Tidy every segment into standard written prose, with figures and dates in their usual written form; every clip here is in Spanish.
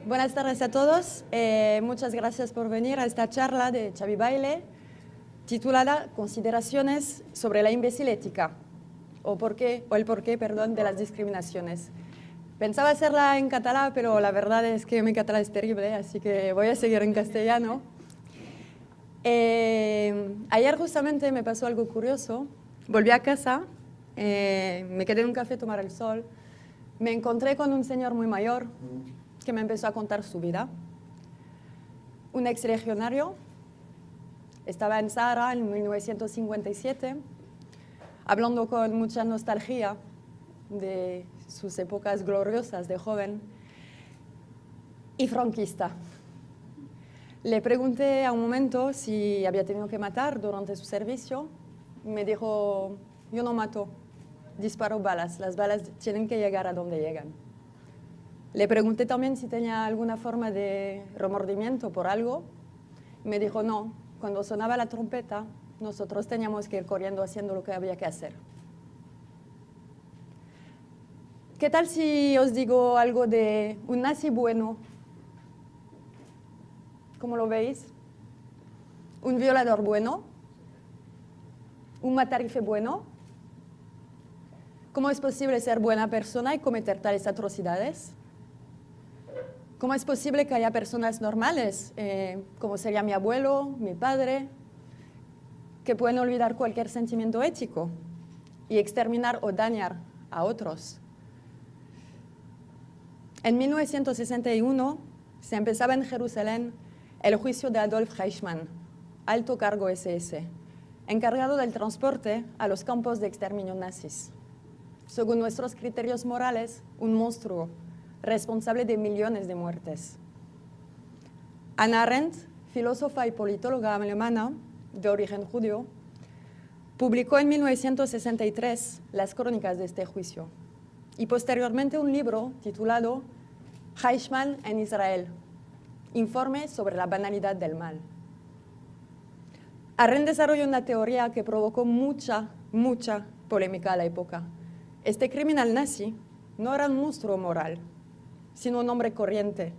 Buenas tardes a todos. Muchas gracias por venir a esta charla de Xavi Baile titulada Consideraciones sobre la imbécil ética o el porqué de las discriminaciones. Pensaba hacerla en catalán, pero la verdad es que mi catalán es terrible, así que voy a seguir en castellano. Ayer justamente me pasó algo curioso. Volví a casa, me quedé en un café a tomar el sol. Me encontré con un señor muy mayor que me empezó a contar su vida. Un exlegionario, estaba en Sahara en 1957, hablando con mucha nostalgia de sus épocas gloriosas de joven, y franquista. Le pregunté a un momento si había tenido que matar durante su servicio. Me dijo, yo no mato, disparo balas, las balas tienen que llegar a donde llegan. Le pregunté también si tenía alguna forma de remordimiento por algo. Me dijo, no, cuando sonaba la trompeta, nosotros teníamos que ir corriendo haciendo lo que había que hacer. ¿Qué tal si os digo algo de un nazi bueno? ¿Cómo lo veis? ¿Un violador bueno? ¿Un matarife bueno? ¿Cómo es posible ser buena persona y cometer tales atrocidades? ¿Cómo es posible que haya personas normales, como sería mi abuelo, mi padre, que pueden olvidar cualquier sentimiento ético y exterminar o dañar a otros? En 1961 se empezaba en Jerusalén el juicio de Adolf Eichmann, alto cargo SS, encargado del transporte a los campos de exterminio nazis. Según nuestros criterios morales, un monstruo responsable de millones de muertes. Hannah Arendt, filósofa y politóloga alemana de origen judío, publicó en 1963 las crónicas de este juicio y posteriormente un libro titulado Eichmann en Israel, informe sobre la banalidad del mal. Arendt desarrolló una teoría que provocó mucha polémica a la época. Este criminal nazi no era un monstruo moral, sino un hombre corriente,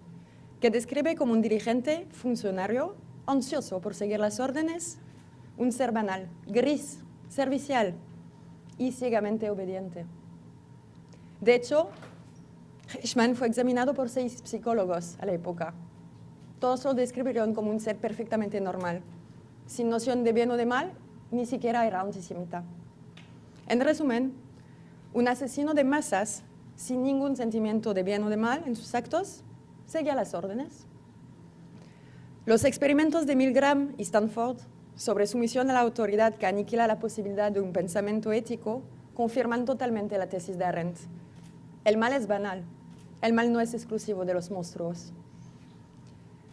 que describe como un dirigente, funcionario, ansioso por seguir las órdenes, un ser banal, gris, servicial y ciegamente obediente. De hecho, Eichmann fue examinado por 6 psicólogos a la época. Todos lo describieron como un ser perfectamente normal, sin noción de bien o de mal, ni siquiera era antisemita. En resumen, un asesino de masas sin ningún sentimiento de bien o de mal en sus actos, seguía las órdenes. Los experimentos de Milgram y Stanford sobre sumisión a la autoridad que aniquila la posibilidad de un pensamiento ético confirman totalmente la tesis de Arendt. El mal es banal. El mal no es exclusivo de los monstruos.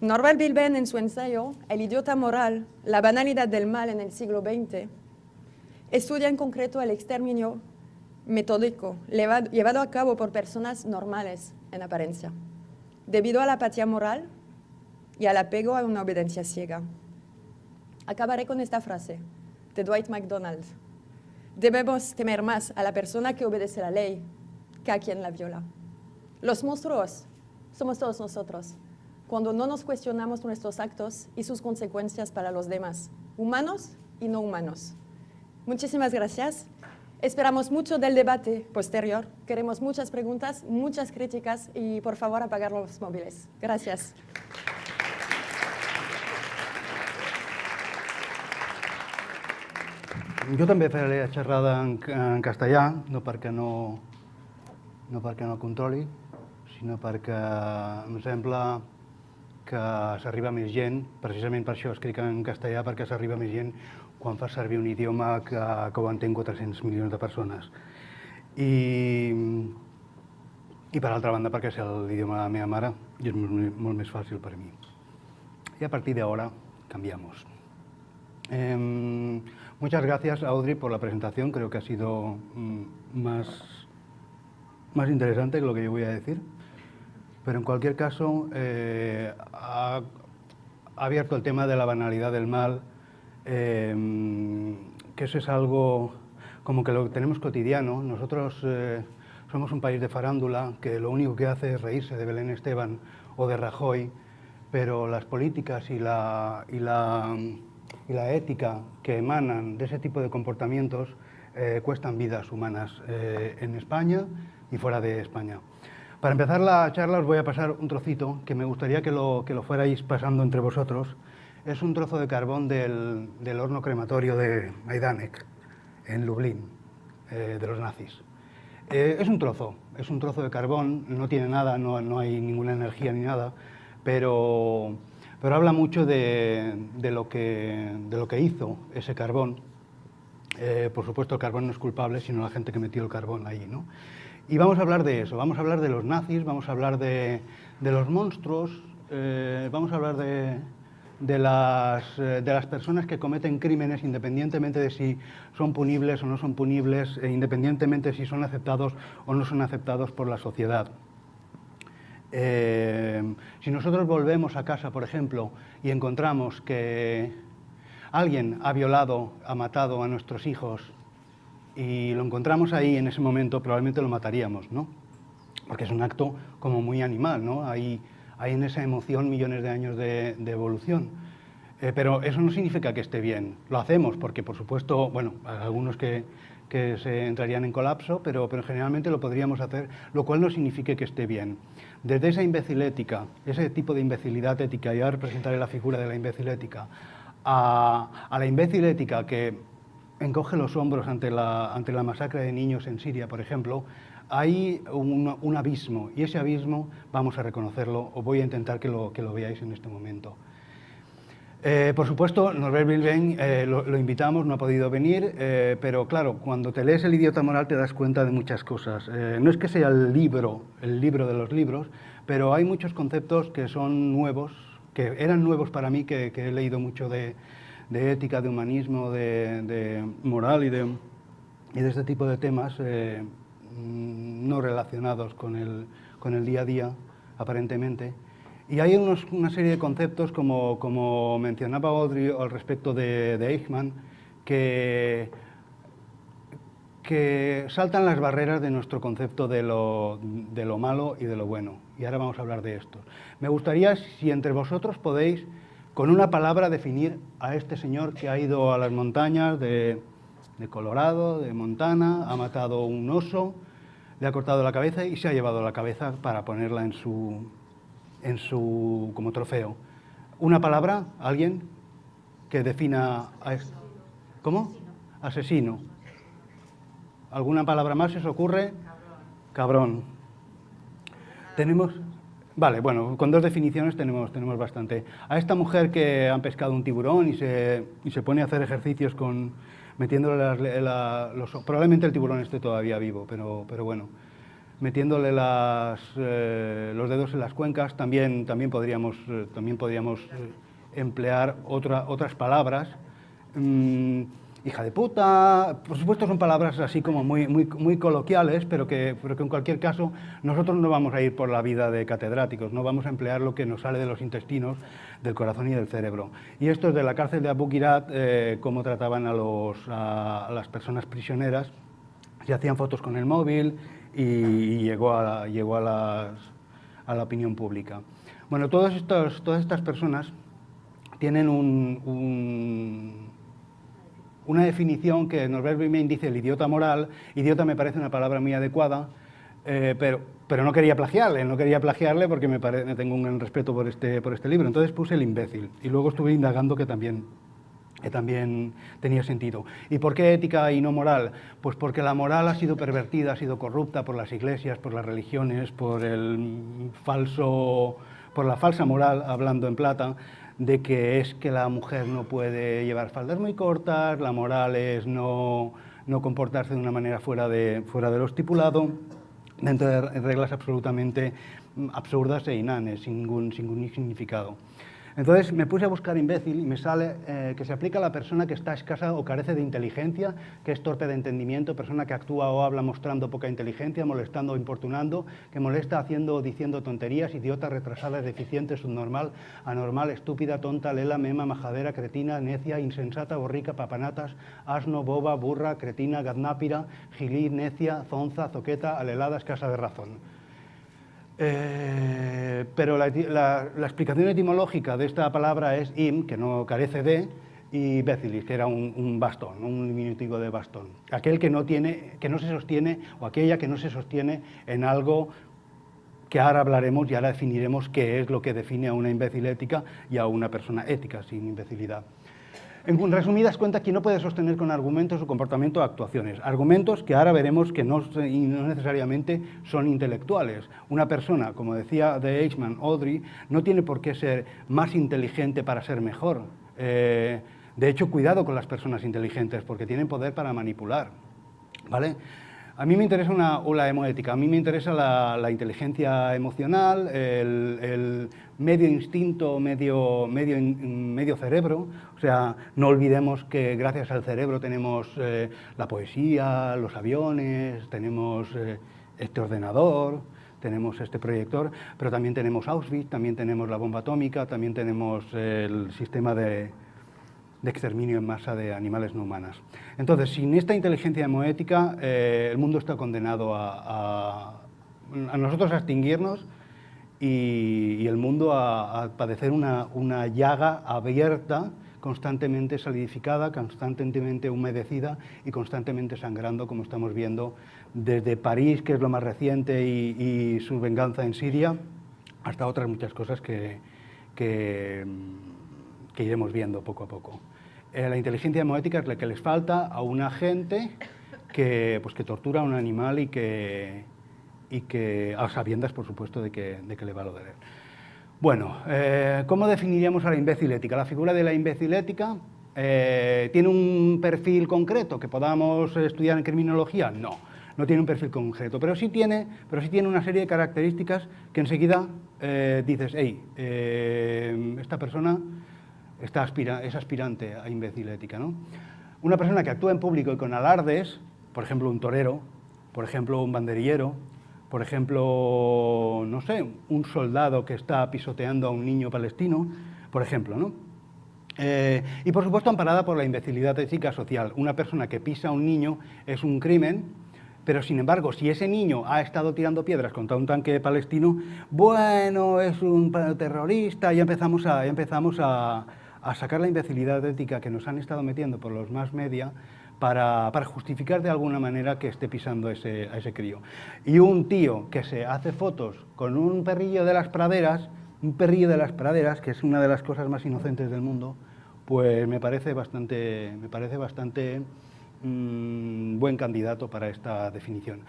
Norval Bilben, en su ensayo El idiota moral, la banalidad del mal en el siglo XX, estudia en concreto el exterminio metódico llevado a cabo por personas normales en apariencia, debido a la apatía moral y al apego a una obediencia ciega. Acabaré con esta frase de Dwight MacDonald. Debemos temer más a la persona que obedece la ley que a quien la viola. Los monstruos somos todos nosotros, cuando no nos cuestionamos nuestros actos y sus consecuencias para los demás, humanos y no humanos. Muchísimas gracias. Esperamos mucho del debate posterior. Queremos muchas preguntas, muchas críticas y, por favor, apagar los móviles. Gracias. Jo també faré la xerrada en castellà, no perquè no controli, sinó perquè em sembla que s'arriba més gent, precisament per això escric en castellà, perquè s'arriba més gent quan fa servir un idioma que ho entén 400 milions de persones. I per altra banda perquè és l'idioma de la meva mare i és molt més fàcil per a mi. Y a partir de ahora cambiamos. Muchas gracias, Audrey, por la presentación. Creo que ha sido más interesante que lo que yo voy a decir. Pero en cualquier caso, ha abierto el tema de la banalidad del mal, que eso es algo como que lo tenemos cotidiano. Nosotros somos un país de farándula que lo único que hace es reírse de Belén Esteban o de Rajoy, pero las políticas y la ética que emanan de ese tipo de comportamientos cuestan vidas humanas en España y fuera de España. Para empezar la charla os voy a pasar un trocito que me gustaría que lo fuerais pasando entre vosotros. Es un trozo de carbón del horno crematorio de Majdanek, en Lublin, de los nazis. Es un trozo de carbón, no tiene nada, no hay ninguna energía ni nada, pero habla mucho de lo que hizo ese carbón. Por supuesto, el carbón no es culpable, sino la gente que metió el carbón ahí, ¿no? Y vamos a hablar de eso, vamos a hablar de los nazis, vamos a hablar de los monstruos, vamos a hablar de las personas que cometen crímenes independientemente de si son punibles o no son punibles, independientemente de si son aceptados o no son aceptados por la sociedad. Si nosotros volvemos a casa, por ejemplo, y encontramos que alguien ha violado, ha matado a nuestros hijos y lo encontramos ahí en ese momento, probablemente lo mataríamos, ¿no? Porque es un acto como muy animal, ¿no? Hay en esa emoción millones de años de evolución. Pero eso no significa que esté bien. Lo hacemos porque, por supuesto, bueno, hay algunos que se entrarían en colapso, pero generalmente lo podríamos hacer, lo cual no significa que esté bien. Desde esa imbecilética, ese tipo de imbecilidad ética, y ahora presentaré la figura de la imbecilética, a la imbecilética que encoge los hombros ante la masacre de niños en Siria, por ejemplo, hay un abismo, y ese abismo vamos a reconocerlo, o voy a intentar que lo veáis en este momento. Por supuesto, Norbert Wilhelm lo invitamos, no ha podido venir, pero claro, cuando te lees El idiota moral te das cuenta de muchas cosas. No es que sea el libro de los libros, pero hay muchos conceptos que son nuevos, que eran nuevos para mí, que he leído mucho de ética, de humanismo, de moral y de este tipo de temas no relacionados con el día a día, aparentemente. Y hay una serie de conceptos, como mencionaba Audrey al respecto de Eichmann, que saltan las barreras de nuestro concepto de lo malo y de lo bueno. Y ahora vamos a hablar de esto. Me gustaría, si entre vosotros podéis, con una palabra, definir a este señor que ha ido a las montañas de Colorado, de Montana, ha matado un oso, le ha cortado la cabeza y se ha llevado la cabeza para ponerla como trofeo. Una palabra, alguien que defina a esto. ¿Cómo? Asesino. ¿Alguna palabra más se os ocurre? Cabrón. Tenemos... Vale, bueno, con dos definiciones tenemos bastante. A esta mujer que han pescado un tiburón y se pone a hacer ejercicios metiéndole probablemente el tiburón esté todavía vivo, pero bueno, metiéndole los dedos en las cuencas, también podríamos emplear otras palabras. Hija de puta, por supuesto son palabras así como muy coloquiales, pero que en cualquier caso nosotros no vamos a ir por la vida de catedráticos, no vamos a emplear lo que nos sale de los intestinos, del corazón y del cerebro. Y esto es de la cárcel de Abu Ghraib, cómo trataban a las personas prisioneras, se hacían fotos con el móvil y llegó a la opinión pública. Bueno, todas estas personas tienen una definición que Norbert Wilhelm dice el idiota moral. Idiota me parece una palabra muy adecuada, pero no quería plagiarle porque me tengo un gran respeto por este libro. Entonces puse el imbécil y luego estuve indagando que también tenía sentido. ¿Y por qué ética y no moral? Pues porque la moral ha sido pervertida, ha sido corrupta por las iglesias, por las religiones, por la falsa moral, hablando en plata, de que es que la mujer no puede llevar faldas muy cortas, la moral es no comportarse de una manera fuera de lo estipulado, dentro de reglas absolutamente absurdas e innanes, sin ningún significado. Entonces me puse a buscar imbécil y me sale que se aplica a la persona que está escasa o carece de inteligencia, que es torpe de entendimiento, persona que actúa o habla mostrando poca inteligencia, molestando o importunando, que molesta haciendo o diciendo tonterías, idiota, retrasada, deficiente, subnormal, anormal, estúpida, tonta, lela, mema, majadera, cretina, necia, insensata, borrica, papanatas, asno, boba, burra, cretina, gaznápira, gilí, necia, zonza, zoqueta, alelada, escasa de razón. Pero la explicación etimológica de esta palabra es im, que no carece de, y bécilis, que era un bastón, un diminutivo de bastón. Aquel que no se sostiene, o aquella que no se sostiene en algo que ahora hablaremos y ahora definiremos qué es lo que define a una imbécil ética y a una persona ética sin imbecilidad. En resumidas cuentas, quien no puede sostener con argumentos su comportamiento o actuaciones. Argumentos que ahora veremos que no necesariamente son intelectuales. Una persona, como decía de Eichmann, Audrey, no tiene por qué ser más inteligente para ser mejor. De hecho, cuidado con las personas inteligentes, porque tienen poder para manipular, ¿vale? A mí me interesa la hemoética, a mí me interesa la inteligencia emocional, el medio instinto, medio cerebro. O sea, no olvidemos que gracias al cerebro tenemos la poesía, los aviones, tenemos este ordenador, tenemos este proyector, pero también tenemos Auschwitz, también tenemos la bomba atómica, también tenemos el sistema de exterminio en masa de animales no humanas. Entonces, sin esta inteligencia hemoética, el mundo está condenado a nosotros a extinguirnos y el mundo a padecer una llaga abierta, constantemente solidificada, constantemente humedecida y constantemente sangrando, como estamos viendo desde París, que es lo más reciente, y su venganza en Siria, hasta otras muchas cosas que iremos viendo poco a poco. La inteligencia hemoética es la que les falta a una gente que tortura a un animal y que a sabiendas, por supuesto, de que le va a doler. Bueno, ¿cómo definiríamos a la imbécil ética? La figura de la imbécil ética ¿tiene un perfil concreto que podamos estudiar en criminología? No, no tiene un perfil concreto, pero sí tiene una serie de características que enseguida dices, hey, esta persona es aspirante a imbécil ética, ¿no? Una persona que actúa en público y con alardes, por ejemplo, un torero, por ejemplo, un banderillero, por ejemplo, no sé, un soldado que está pisoteando a un niño palestino, por ejemplo, ¿no? Y por supuesto amparada por la imbecilidad ética social. Una persona que pisa a un niño es un crimen, pero sin embargo, si ese niño ha estado tirando piedras contra un tanque palestino, bueno, es un terrorista, y empezamos a sacar la imbecilidad ética que nos han estado metiendo por los más media para justificar de alguna manera que esté pisando a ese crío. Y un tío que se hace fotos con un perrillo de las praderas, que es una de las cosas más inocentes del mundo, pues me parece bastante buen candidato para esta definición.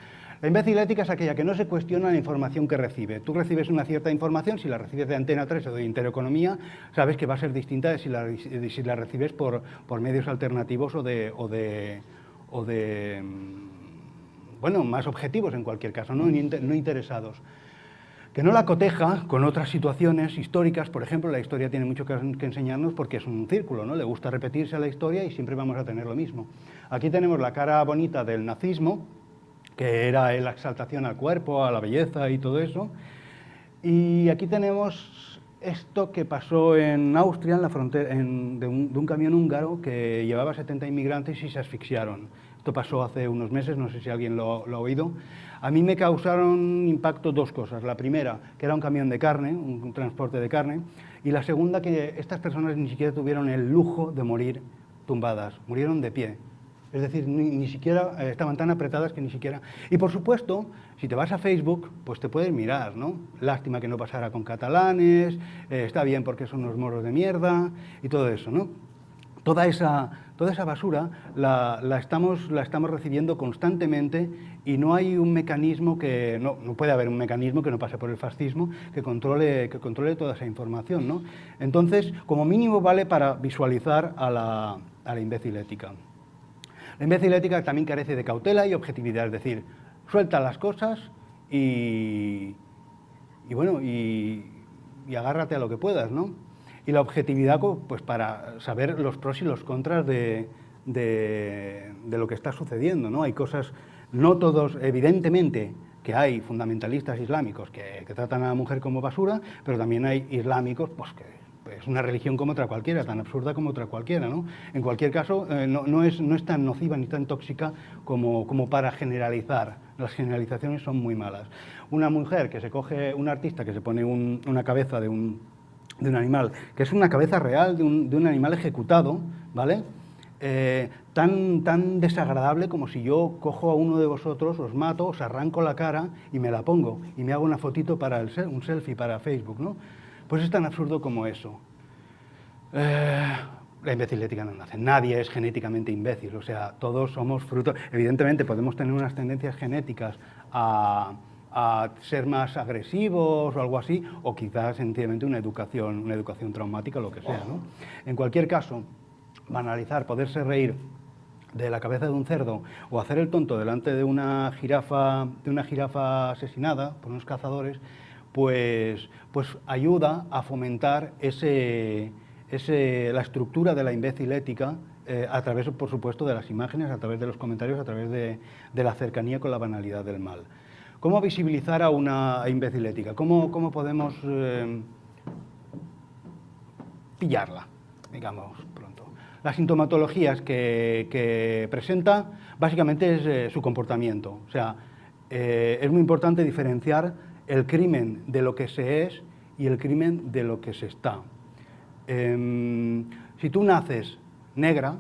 La imbécil ética es aquella que no se cuestiona la información que recibe. Tú recibes una cierta información, si la recibes de Antena 3 o de Intereconomía, sabes que va a ser distinta de si la recibes por medios alternativos o de bueno, más objetivos en cualquier caso, no interesados. Que no la coteja con otras situaciones históricas. Por ejemplo, la historia tiene mucho que enseñarnos porque es un círculo, ¿no? Le gusta repetirse la historia y siempre vamos a tener lo mismo. Aquí tenemos la cara bonita del nazismo, que era la exaltación al cuerpo, a la belleza y todo eso. Y aquí tenemos esto que pasó en Austria, en la frontera, de un camión húngaro que llevaba 70 inmigrantes y se asfixiaron. Esto pasó hace unos meses, no sé si alguien lo ha oído. A mí me causaron impacto dos cosas. La primera, que era un camión de carne, un transporte de carne, y la segunda, que estas personas ni siquiera tuvieron el lujo de morir tumbadas, murieron de pie. Es decir, ni siquiera estaban tan apretadas que ni siquiera... Y por supuesto, si te vas a Facebook, pues te puedes mirar, ¿no? Lástima que no pasara con catalanes, está bien porque son unos moros de mierda y todo eso, ¿no? Toda esa basura la estamos recibiendo constantemente y no hay un mecanismo que... No puede haber un mecanismo que no pase por el fascismo que controle toda esa información, ¿no? Entonces, como mínimo vale para visualizar a la imbécil ética. La imbécil ética también carece de cautela y objetividad, es decir, suelta las cosas y agárrate a lo que puedas, ¿no? y la objetividad pues para saber los pros y los contras de lo que está sucediendo, ¿no? Hay cosas, no todos, evidentemente, que hay fundamentalistas islámicos que tratan a la mujer como basura, pero también hay islámicos pues, que es una religión como otra cualquiera, tan absurda como otra cualquiera, ¿no? En cualquier caso, no es tan nociva ni tan tóxica como para generalizar. Las generalizaciones son muy malas. Una mujer que se coge, un artista que se pone una cabeza de un animal, que es una cabeza real de un animal ejecutado, ¿vale? Tan desagradable como si yo cojo a uno de vosotros, os mato, os arranco la cara y me la pongo y me hago una fotito para un selfie para Facebook, ¿no? Pues es tan absurdo como eso. La imbecilética no nace. Nadie es genéticamente imbécil, o sea, todos somos fruto. Evidentemente podemos tener unas tendencias genéticas a ser más agresivos o algo así, o quizás sencillamente una educación traumática o lo que sea, ¿no? En cualquier caso, banalizar, poderse reír de la cabeza de un cerdo o hacer el tonto delante de una jirafa asesinada por unos cazadores, pues ayuda a fomentar la estructura de la imbecilética a través, por supuesto, de las imágenes, a través de los comentarios, a través de la cercanía con la banalidad del mal. ¿Cómo visibilizar a una imbecilética? ¿Cómo podemos pillarla, digamos, pronto? Las sintomatologías que presenta, básicamente es su comportamiento. O sea, es muy importante diferenciar el crimen de lo que se es y el crimen de lo que se está. Si tú naces negra,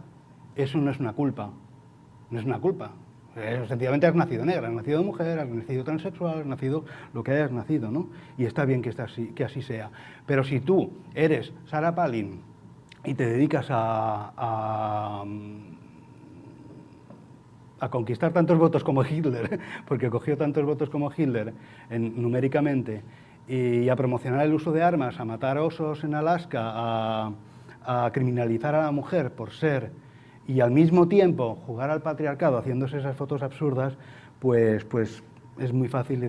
eso no es una culpa. No es una culpa. Sencillamente has nacido negra, has nacido mujer, has nacido transexual, has nacido lo que hayas nacido, ¿no? Y está bien que así sea. Pero si tú eres Sarah Palin y te dedicas a conquistar tantos votos como Hitler, porque cogió tantos votos como Hitler numéricamente, y a promocionar el uso de armas, a matar osos en Alaska, a criminalizar a la mujer por ser, y al mismo tiempo jugar al patriarcado haciéndose esas fotos absurdas, pues es muy fácil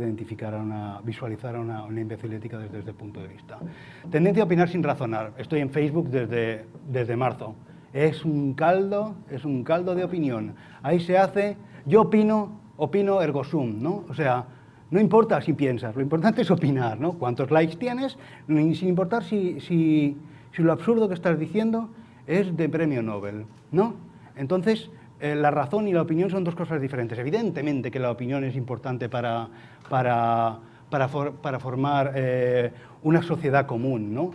visualizar a una imbecilética desde este punto de vista. Tendencia a opinar sin razonar. Estoy en Facebook desde marzo. Es un caldo de opinión. Ahí se hace, yo opino ergo sum, ¿no? O sea, no importa si piensas, lo importante es opinar, ¿no? Cuántos likes tienes, sin importar si lo absurdo que estás diciendo es de premio Nobel, ¿no? Entonces, la razón y la opinión son dos cosas diferentes. Evidentemente que la opinión es importante para formar una sociedad común, ¿no?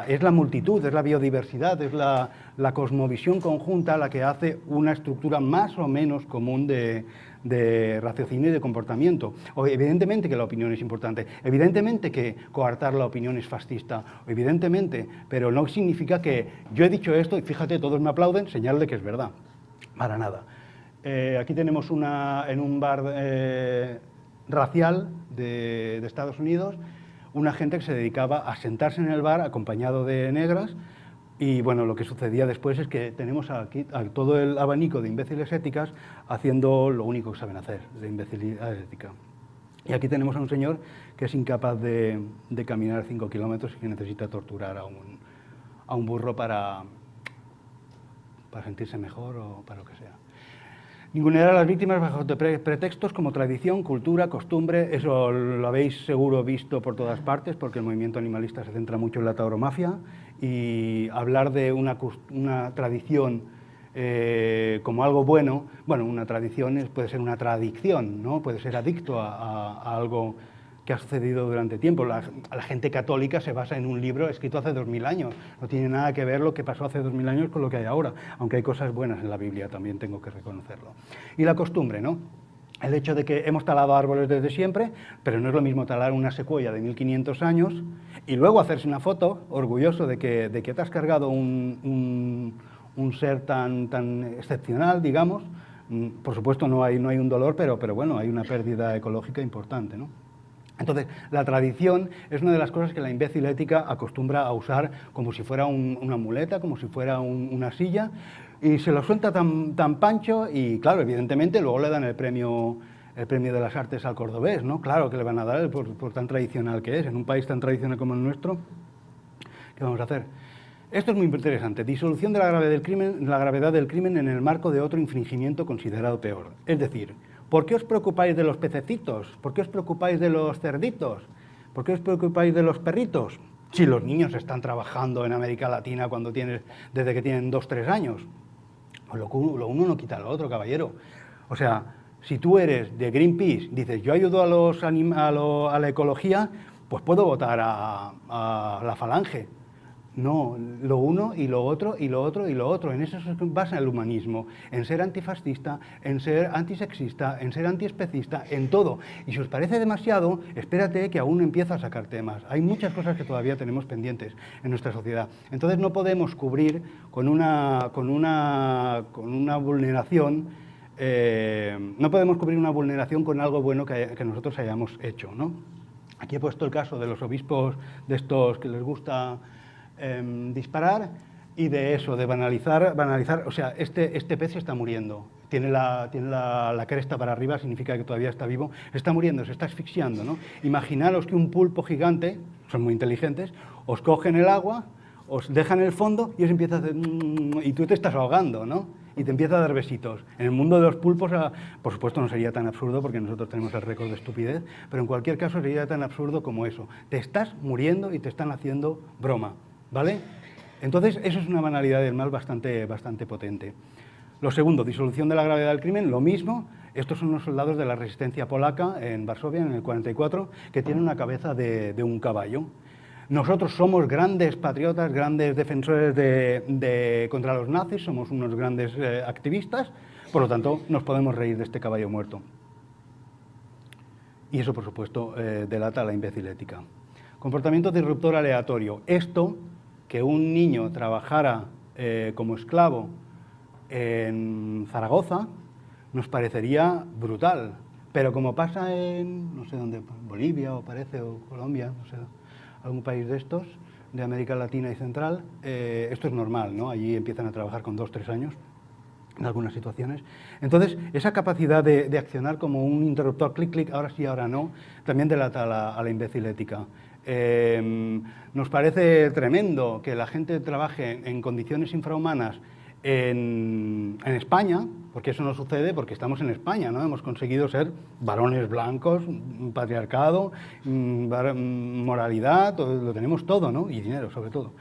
Es la multitud, es la biodiversidad, es la cosmovisión conjunta la que hace una estructura más o menos común de raciocinio y de comportamiento. Evidentemente que la opinión es importante, evidentemente que coartar la opinión es fascista, evidentemente, pero no significa que yo he dicho esto y fíjate, todos me aplauden, señal de que es verdad. Para nada. Aquí tenemos en un bar racial de Estados Unidos, una gente que se dedicaba a sentarse en el bar acompañado de negras, y bueno, lo que sucedía después es que tenemos aquí a todo el abanico de imbéciles éticas haciendo lo único que saben hacer, de imbecilidad ética. Y aquí tenemos a un señor que es incapaz de caminar 5 kilómetros y que necesita torturar a un burro para sentirse mejor o para lo que sea. Ningunear a las víctimas bajo pretextos como tradición, cultura, costumbre, eso lo habéis seguro visto por todas partes porque el movimiento animalista se centra mucho en la tauromafia, y hablar de una tradición como algo bueno, una tradición puede ser una tradición, ¿no? Puede ser adicto a algo que ha sucedido durante tiempo. La gente católica se basa en un libro escrito hace 2000 años. No tiene nada que ver lo que pasó hace 2000 años con lo que hay ahora, aunque hay cosas buenas en la Biblia, también tengo que reconocerlo. Y la costumbre, ¿no? El hecho de que hemos talado árboles desde siempre, pero no es lo mismo talar una secuoya de 1500 años y luego hacerse una foto orgulloso de que te has cargado un ser tan excepcional, digamos. Por supuesto no hay un dolor, pero bueno, hay una pérdida ecológica importante, ¿no? Entonces, la tradición es una de las cosas que la imbécil ética acostumbra a usar como si fuera una muleta, como si fuera una silla, y se lo suelta tan pancho, y claro, evidentemente luego le dan el premio de las artes al cordobés, ¿no? Claro que le van a dar por tan tradicional que es, en un país tan tradicional como el nuestro. ¿Qué vamos a hacer? Esto es muy interesante. Disolución de la gravedad del crimen en el marco de otro infringimiento considerado peor. Es decir, ¿por qué os preocupáis de los pececitos? ¿Por qué os preocupáis de los cerditos? ¿Por qué os preocupáis de los perritos? Si los niños están trabajando en América Latina desde que tienen 2 o 3 años. Pues lo uno no quita lo otro, caballero. O sea, si tú eres de Greenpeace, dices, yo ayudo a la ecología, pues puedo votar a la Falange. No, lo uno y lo otro y lo otro y lo otro. En eso se basa el humanismo, en ser antifascista, en ser antisexista, en ser antiespecista, en todo. Y si os parece demasiado, espérate que aún empiezo a sacar temas. Hay muchas cosas que todavía tenemos pendientes en nuestra sociedad. Entonces no podemos cubrir con una vulneración, no podemos cubrir una vulneración con algo bueno que nosotros hayamos hecho, ¿no? Aquí he puesto el caso de los obispos de estos que les gusta disparar y de eso, de banalizar, o sea, este pez se está muriendo, tiene la cresta para arriba, significa que todavía está vivo, está muriendo, se está asfixiando, ¿no? Imaginaros que un pulpo gigante, son muy inteligentes, os cogen el agua, os dejan el fondo y os empieza a hacer y tú te estás ahogando, ¿no? Y te empieza a dar besitos. En el mundo de los pulpos, por supuesto, no sería tan absurdo porque nosotros tenemos el récord de estupidez, pero en cualquier caso sería tan absurdo como eso. Te estás muriendo y te están haciendo broma, ¿vale? Entonces, eso es una banalidad del mal bastante potente. Lo segundo, disolución de la gravedad del crimen, lo mismo. Estos son unos soldados de la resistencia polaca en Varsovia, en el 44, que tienen una cabeza de un caballo. Nosotros somos grandes patriotas, grandes defensores contra los nazis, somos unos grandes activistas, por lo tanto nos podemos reír de este caballo muerto. Y eso, por supuesto, delata la imbécil ética. Comportamiento disruptor aleatorio. Esto, que un niño trabajara como esclavo en Zaragoza, nos parecería brutal. Pero como pasa en, no sé dónde, Bolivia o parece, o Colombia, no sé, algún país de estos, de América Latina y Central, esto es normal, ¿no? Allí empiezan a trabajar con 2 o 3 años, en algunas situaciones. Entonces, esa capacidad de accionar como un interruptor, clic, clic, ahora sí, ahora no, también delata a la imbécil ética. Nos parece tremendo que la gente trabaje en condiciones infrahumanas en España, porque eso no sucede porque estamos en España, ¿no? Hemos conseguido ser varones blancos, patriarcado, moralidad, lo tenemos todo, ¿no? Y dinero, sobre todo.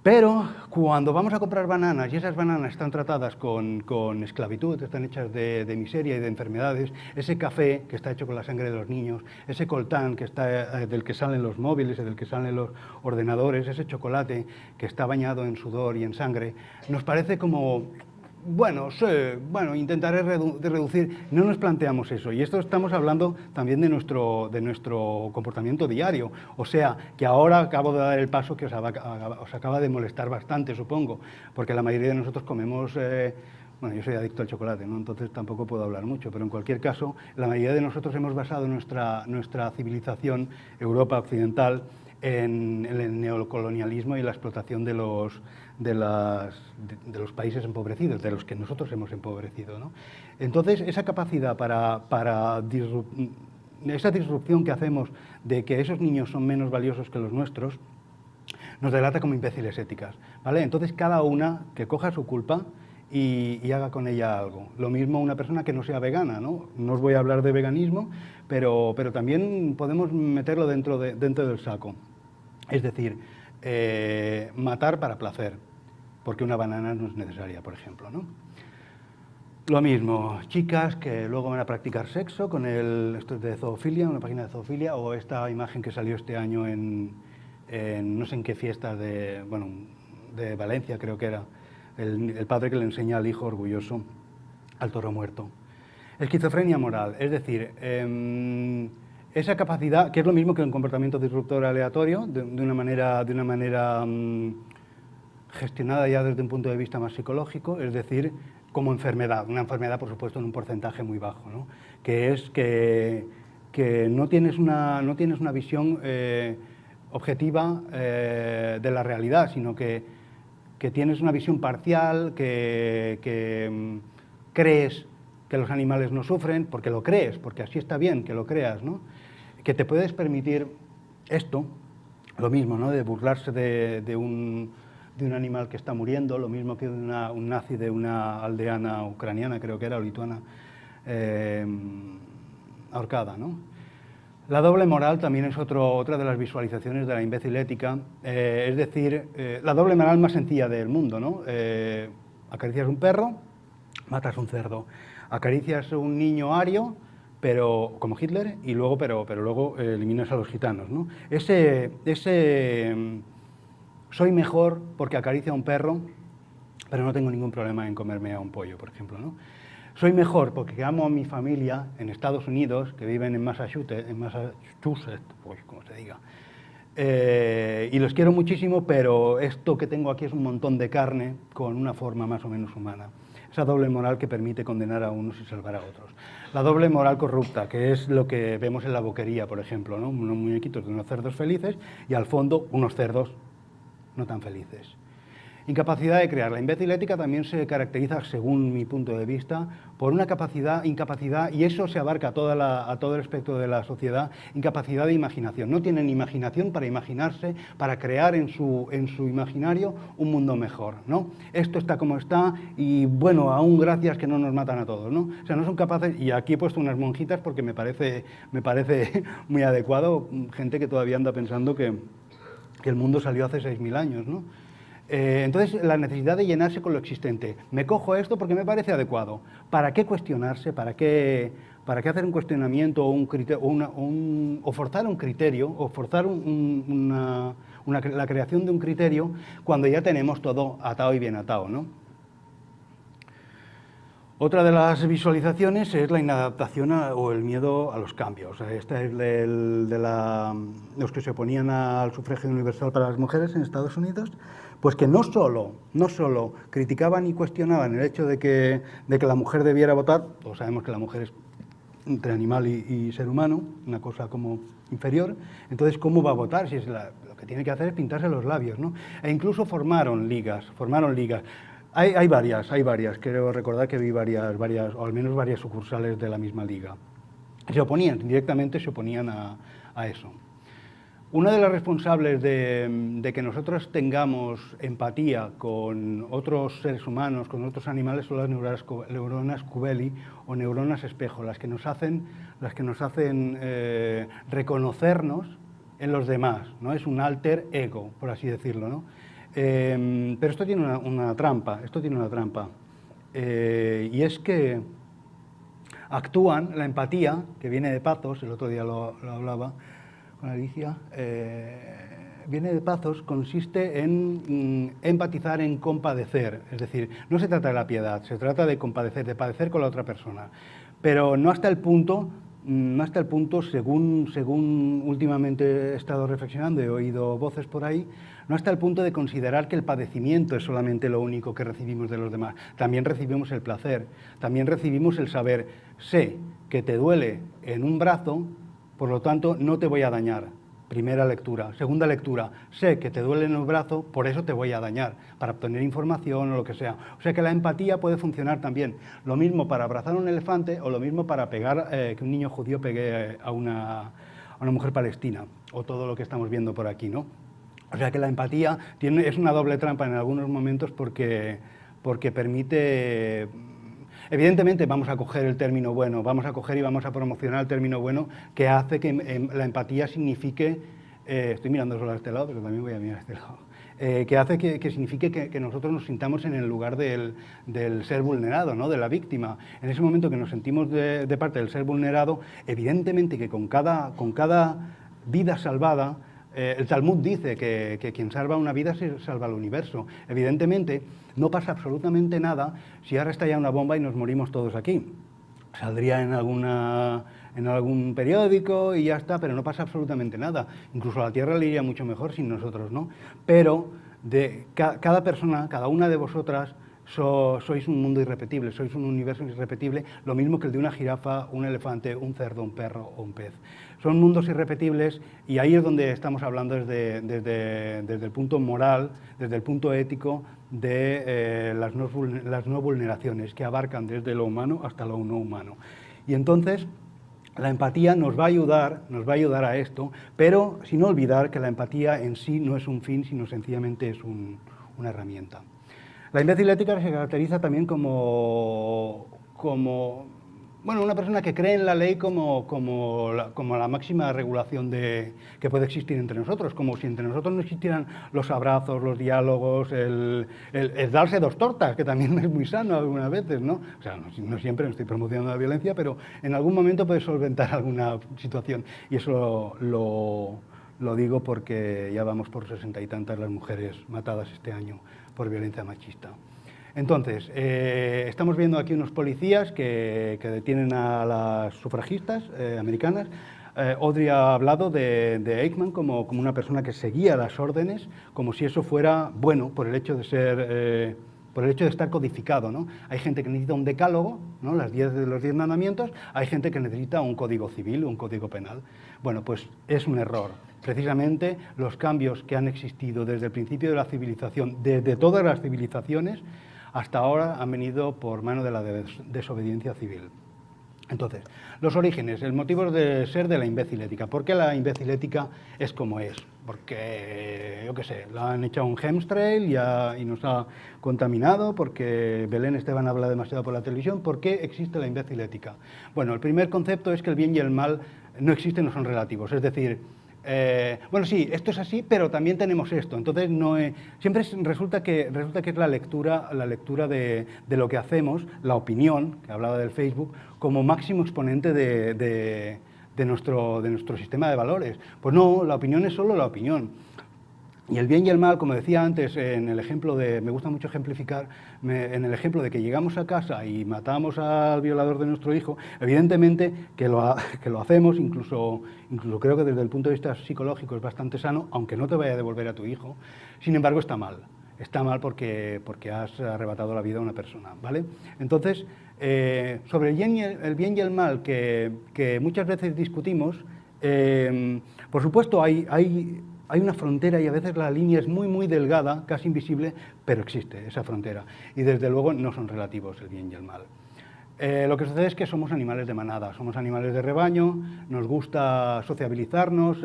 Pero cuando vamos a comprar bananas y esas bananas están tratadas con esclavitud, están hechas de miseria y de enfermedades, ese café que está hecho con la sangre de los niños, ese coltán que está, del que salen los móviles y del que salen los ordenadores, ese chocolate que está bañado en sudor y en sangre, nos parece como, bueno, sí, bueno, intentaré reducir. No nos planteamos eso, y esto estamos hablando también de nuestro comportamiento diario. O sea, que ahora acabo de dar el paso que os acaba de molestar bastante, supongo, porque la mayoría de nosotros comemos, bueno, yo soy adicto al chocolate, ¿no? Entonces tampoco puedo hablar mucho, pero en cualquier caso, la mayoría de nosotros hemos basado nuestra civilización, Europa occidental, en el neocolonialismo y la explotación de los países empobrecidos, de los que nosotros hemos empobrecido, ¿no? Entonces, esa capacidad esa disrupción que hacemos de que esos niños son menos valiosos que los nuestros, nos delata como imbéciles éticas, ¿vale? Entonces, cada una que coja su culpa y haga con ella algo. Lo mismo una persona que no sea vegana, ¿no? No os voy a hablar de veganismo, pero también podemos meterlo dentro del saco. Es decir, matar para placer, porque una banana no es necesaria, por ejemplo, ¿no? Lo mismo, chicas que luego van a practicar sexo con esto es de zoofilia, una página de zoofilia, o esta imagen que salió este año en no sé en qué fiestas de Valencia, creo que era, el padre que le enseña al hijo orgulloso al toro muerto. Esquizofrenia moral, es decir, esa capacidad, que es lo mismo que un comportamiento disruptor aleatorio, de una manera gestionada ya desde un punto de vista más psicológico, es decir, como enfermedad, una enfermedad por supuesto en un porcentaje muy bajo, ¿no? Que es que no tienes una visión objetiva de la realidad, sino que tienes una visión parcial, que crees que los animales no sufren, porque lo crees, porque así está bien que lo creas, ¿no? Que te puedes permitir esto, lo mismo, ¿no? De burlarse de un de un animal que está muriendo, lo mismo que un nazi de una aldeana ucraniana, creo que era, o lituana, ahorcada, ¿no? La doble moral también es otra de las visualizaciones de la imbécil ética, es decir, la doble moral más sencilla del mundo, ¿no? Acaricias un perro, matas un cerdo. Acaricias un niño ario, pero como Hitler, y luego, pero luego eliminas a los gitanos, ¿no? Soy mejor porque acaricio a un perro, pero no tengo ningún problema en comerme a un pollo, por ejemplo, ¿no? Soy mejor porque amo a mi familia en Estados Unidos, que viven en Massachusetts, pues como se diga, y los quiero muchísimo, pero esto que tengo aquí es un montón de carne con una forma más o menos humana. Esa doble moral que permite condenar a unos y salvar a otros. La doble moral corrupta, que es lo que vemos en la boquería, por ejemplo, ¿no? Unos muñequitos de unos cerdos felices y al fondo unos cerdos no tan felices. Incapacidad de crear. La imbécil ética también se caracteriza, según mi punto de vista, por una incapacidad, y eso se abarca a todo el espectro de la sociedad, incapacidad de imaginación. No tienen imaginación para imaginarse, para crear en su imaginario un mundo mejor, ¿no? Esto está como está y, bueno, aún gracias que no nos matan a todos, ¿no? O sea, no son capaces, y aquí he puesto unas monjitas porque me parece muy adecuado, gente que todavía anda pensando que el mundo salió hace 6.000 años, ¿no? Entonces, la necesidad de llenarse con lo existente. Me cojo esto porque me parece adecuado. ¿Para qué cuestionarse? ¿Para qué hacer un cuestionamiento o forzar un criterio, o forzar la creación de un criterio cuando ya tenemos todo atado y bien atado, ¿no? Otra de las visualizaciones es la inadaptación o el miedo a los cambios. Esta es los que se oponían al sufragio universal para las mujeres en Estados Unidos, pues que no solo criticaban y cuestionaban el hecho de que la mujer debiera votar, todos sabemos que la mujer es entre animal y ser humano, una cosa como inferior, entonces ¿cómo va a votar? Si es lo que tiene que hacer es pintarse los labios, ¿no? E incluso formaron ligas. Hay varias, creo recordar que vi varias, o al menos varias sucursales de la misma liga. Directamente se oponían a eso. Una de las responsables de que nosotros tengamos empatía con otros seres humanos, con otros animales, son las neuronas Kubeli o neuronas espejo, las que nos hacen reconocernos en los demás, ¿no? Es un alter ego, por así decirlo, ¿no? Pero esto tiene una trampa, y es que actúan, la empatía, que viene de Pathos, el otro día lo hablaba con Alicia, viene de Pathos, consiste en empatizar, en compadecer, es decir, no se trata de la piedad, se trata de compadecer, de padecer con la otra persona, pero no hasta el punto, según últimamente he estado reflexionando, he oído voces por ahí, no hasta el punto de considerar que el padecimiento es solamente lo único que recibimos de los demás. También recibimos el placer, también recibimos el saber, sé que te duele en un brazo, por lo tanto no te voy a dañar. Primera lectura. Segunda lectura, sé que te duele en el brazo, por eso te voy a dañar, para obtener información o lo que sea. O sea que la empatía puede funcionar también. Lo mismo para abrazar a un elefante o lo mismo para pegar, que un niño judío pegue a una mujer palestina, o todo lo que estamos viendo por aquí, ¿no? O sea que la empatía es una doble trampa en algunos momentos porque permite... Evidentemente vamos a coger el término bueno, vamos a coger y vamos a promocionar el término bueno que hace que la empatía signifique, estoy mirando solo a este lado, pero también voy a mirar a este lado, que hace que signifique que nosotros nos sintamos en el lugar del ser vulnerado, ¿no? De la víctima. En ese momento que nos sentimos de parte del ser vulnerado, evidentemente que con cada vida salvada, el Talmud dice que quien salva una vida se salva el universo. Evidentemente, no pasa absolutamente nada si ahora estalla una bomba y nos morimos todos aquí. Saldría en algún periódico y ya está, pero no pasa absolutamente nada. Incluso a la Tierra le iría mucho mejor sin nosotros, ¿no? Pero cada persona, cada una de vosotras, sois un mundo irrepetible, sois un universo irrepetible, lo mismo que el de una jirafa, un elefante, un cerdo, un perro o un pez. Son mundos irrepetibles y ahí es donde estamos hablando desde el punto moral, desde el punto ético de las no vulneraciones que abarcan desde lo humano hasta lo no humano. Y entonces la empatía nos va a ayudar a esto, pero sin olvidar que la empatía en sí no es un fin, sino sencillamente es un herramienta. La imbécil ética se caracteriza también como bueno, una persona que cree en la ley como la máxima regulación que puede existir entre nosotros, como si entre nosotros no existieran los abrazos, los diálogos, el darse dos tortas, que también es muy sano algunas veces, ¿no? O sea, no siempre, no estoy promocionando la violencia, pero en algún momento puede solventar alguna situación, y eso lo digo porque ya vamos por 60 y tantas las mujeres matadas este año por violencia machista. Entonces, estamos viendo aquí unos policías que detienen a las sufragistas americanas. Audrey ha hablado de Eichmann como una persona que seguía las órdenes, como si eso fuera bueno por el hecho de ser... por el hecho de estar codificado, ¿no? Hay gente que necesita un decálogo, ¿no? Los 10 mandamientos, hay gente que necesita un código civil, un código penal. Bueno, pues es un error. Precisamente los cambios que han existido desde el principio de la civilización, desde todas las civilizaciones, hasta ahora han venido por mano de la desobediencia civil. Entonces, los orígenes, el motivo de ser de la imbécil ética. ¿Por qué la imbécil ética es como es? Porque, yo qué sé, la han echado un chemtrail y nos ha contaminado, porque Belén Esteban habla demasiado por la televisión. ¿Por qué existe la imbécil ética? Bueno, el primer concepto es que el bien y el mal no existen, no son relativos. Es decir, bueno, sí, esto es así, pero también tenemos esto. Entonces, siempre resulta que es la lectura de lo que hacemos, la opinión, que hablaba del Facebook, como máximo exponente de nuestro sistema de valores. Pues no, la opinión es solo la opinión. Y el bien y el mal, como decía antes, en el ejemplo me gusta mucho ejemplificar, en el ejemplo de que llegamos a casa y matamos al violador de nuestro hijo, evidentemente que lo hacemos, incluso creo que desde el punto de vista psicológico es bastante sano, aunque no te vaya a devolver a tu hijo. Sin embargo, está mal. Está mal porque has arrebatado la vida a una persona, ¿vale? Entonces, sobre el bien y el mal que muchas veces discutimos, por supuesto hay una frontera y a veces la línea es muy, muy delgada, casi invisible, pero existe esa frontera. Y desde luego no son relativos el bien y el mal. Lo que sucede es que somos animales de manada, somos animales de rebaño, nos gusta sociabilizarnos,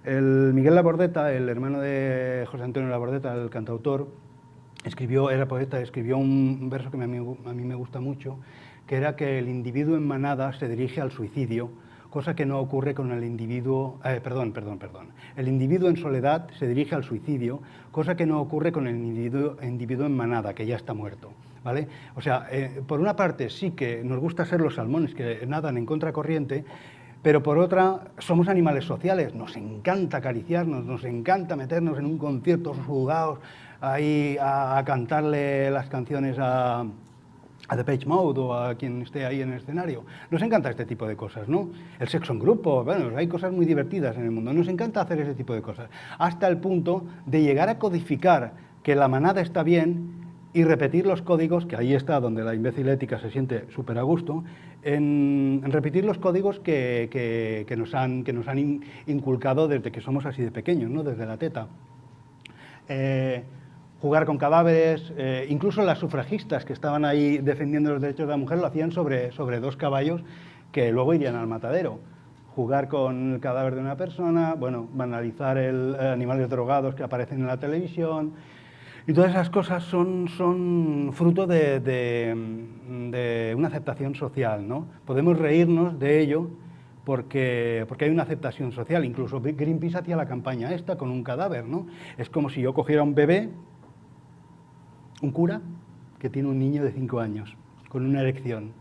el Miguel Labordeta, el hermano de José Antonio Labordeta, el cantautor, era poeta, escribió un verso que a mí me gusta mucho, que era que el individuo en manada se dirige al suicidio, cosa que no ocurre con el individuo... El individuo en soledad se dirige al suicidio, cosa que no ocurre con el individuo en manada, que ya está muerto, ¿vale? O sea, por una parte sí que nos gusta ser los salmones que nadan en contracorriente, pero por otra somos animales sociales, nos encanta acariciarnos, nos encanta meternos en un concierto sudados ahí a cantarle las canciones a Depeche Mode o a quien esté ahí en el escenario. Nos encanta este tipo de cosas, ¿no? El sexo en grupo, bueno, hay cosas muy divertidas en el mundo, nos encanta hacer ese tipo de cosas, hasta el punto de llegar a codificar que la manada está bien y repetir los códigos, que ahí está donde la imbécil ética se siente súper a gusto, en repetir los códigos que nos han inculcado desde que somos así de pequeños, ¿no? Desde la teta. Jugar con cadáveres, incluso las sufragistas que estaban ahí defendiendo los derechos de la mujer lo hacían sobre 2 caballos que luego irían al matadero. Jugar con el cadáver de una persona, bueno, banalizar animales drogados que aparecen en la televisión, y todas esas cosas son fruto de una aceptación social, ¿no? Podemos reírnos de ello porque hay una aceptación social. Incluso Greenpeace hacía la campaña esta con un cadáver, ¿no? Es como si yo cogiera un bebé, un cura que tiene un niño de 5 años con una erección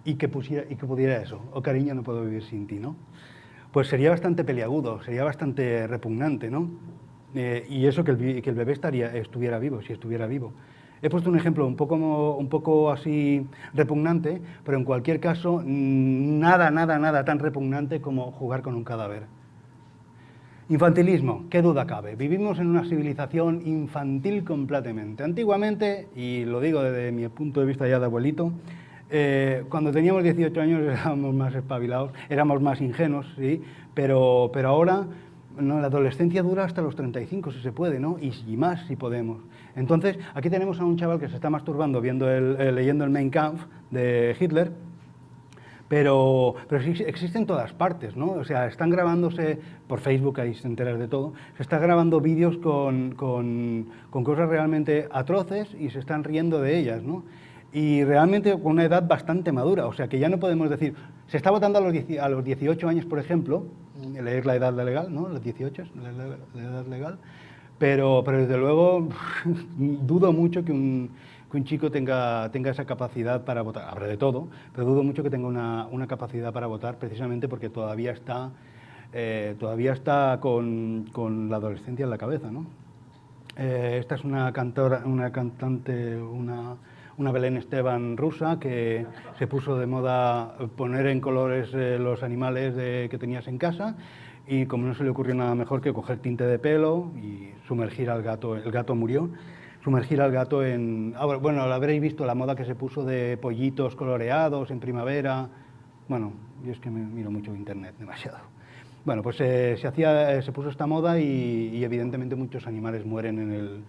y que pudiera eso, o cariño, no puedo vivir sin ti, ¿no? Pues sería bastante peliagudo, sería bastante repugnante, ¿no? Y eso que el bebé estuviera vivo, si estuviera vivo. He puesto un ejemplo un poco así repugnante, pero en cualquier caso nada tan repugnante como jugar con un cadáver. Infantilismo, qué duda cabe. Vivimos en una civilización infantil completamente. Antiguamente, y lo digo desde mi punto de vista ya de abuelito, cuando teníamos 18 años éramos más espabilados, éramos más ingenuos, ¿sí? Pero ahora no, la adolescencia dura hasta los 35, si se puede, ¿no? Y más, si podemos. Entonces, aquí tenemos a un chaval que se está masturbando leyendo el Mein Kampf de Hitler, Pero sí existe en todas partes, ¿no? O sea, están grabándose por Facebook, ahí se enteras de todo, se está grabando vídeos con cosas realmente atroces y se están riendo de ellas, ¿no? Y realmente con una edad bastante madura, o sea que ya no podemos decir, se está votando a los 18 años, por ejemplo, leer la edad legal, ¿no? Los 18 es la edad legal, pero desde luego dudo mucho que un chico tenga esa capacidad para votar. Habrá de todo, pero dudo mucho que tenga una capacidad para votar precisamente porque todavía está con la adolescencia en la cabeza, ¿no? Esta es una cantante, una Belén Esteban rusa que se puso de moda poner en colores los animales que tenías en casa y como no se le ocurrió nada mejor que coger tinte de pelo y sumergir al gato, el gato murió, sumergir al gato en... bueno, lo habréis visto, la moda que se puso de pollitos coloreados en primavera. Bueno, yo es que me miro mucho internet, demasiado. Bueno, pues se puso esta moda y evidentemente muchos animales mueren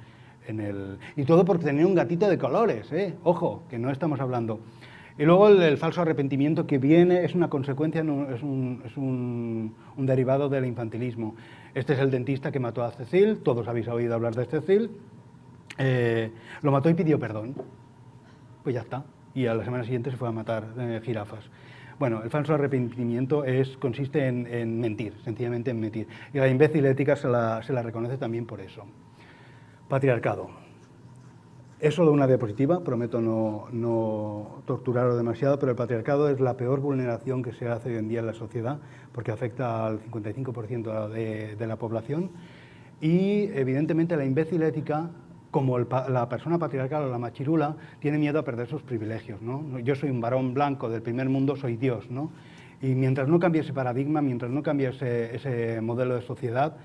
en el... Y todo porque tenía un gatito de colores, ¿eh? Ojo, que no estamos hablando... Y luego el falso arrepentimiento que viene es una consecuencia, es un derivado del infantilismo. Este es el dentista que mató a Cecil, todos habéis oído hablar de Cecil, lo mató y pidió perdón, pues ya está, y a la semana siguiente se fue a matar jirafas. Bueno, el falso arrepentimiento consiste en mentir, sencillamente en mentir, y la imbécil ética se la reconoce también por eso. Patriarcado. Es solo una diapositiva, prometo no torturarlo demasiado, pero el patriarcado es la peor vulneración que se hace hoy en día en la sociedad, porque afecta al 55% de la población, y evidentemente la imbécil ética, como la persona patriarcal o la machirula, tiene miedo a perder sus privilegios, ¿no? Yo soy un varón blanco del primer mundo, soy Dios, ¿no? Y mientras no cambie ese paradigma, mientras no cambie ese modelo de sociedad,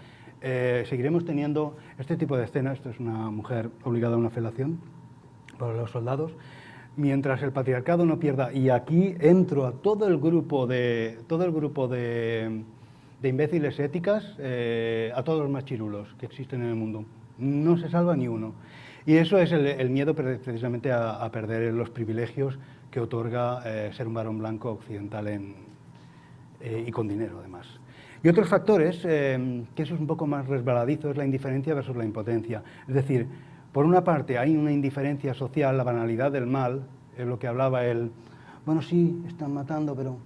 seguiremos teniendo este tipo de escenas. Esto es una mujer obligada a una felación por los soldados, mientras el patriarcado no pierda, y aquí entro a todo el grupo de imbéciles éticas, a todos los machirulos que existen en el mundo. No se salva ni uno. Y eso es el miedo precisamente a perder los privilegios que otorga ser un varón blanco occidental y con dinero, además. Y otros factores, que eso es un poco más resbaladizo, es la indiferencia versus la impotencia. Es decir, por una parte hay una indiferencia social, la banalidad del mal, es lo que hablaba bueno, sí, están matando, pero...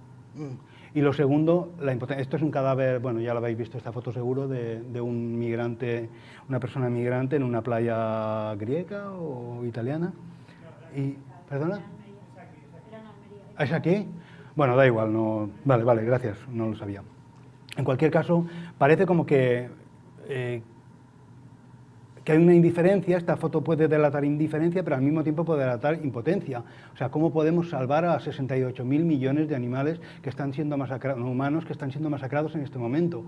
Y lo segundo, la impotencia. Esto es un cadáver, bueno, ya lo habéis visto esta foto seguro, de un migrante, una persona migrante en una playa griega o italiana. Y, ¿perdona? ¿Es aquí? Bueno, da igual, no... Vale, gracias, no lo sabía. En cualquier caso, parece como que hay una indiferencia. Esta foto puede delatar indiferencia, pero al mismo tiempo puede delatar impotencia. O sea, ¿cómo podemos salvar a 68.000 millones de animales que están siendo masacrados, humanos que están siendo masacrados en este momento?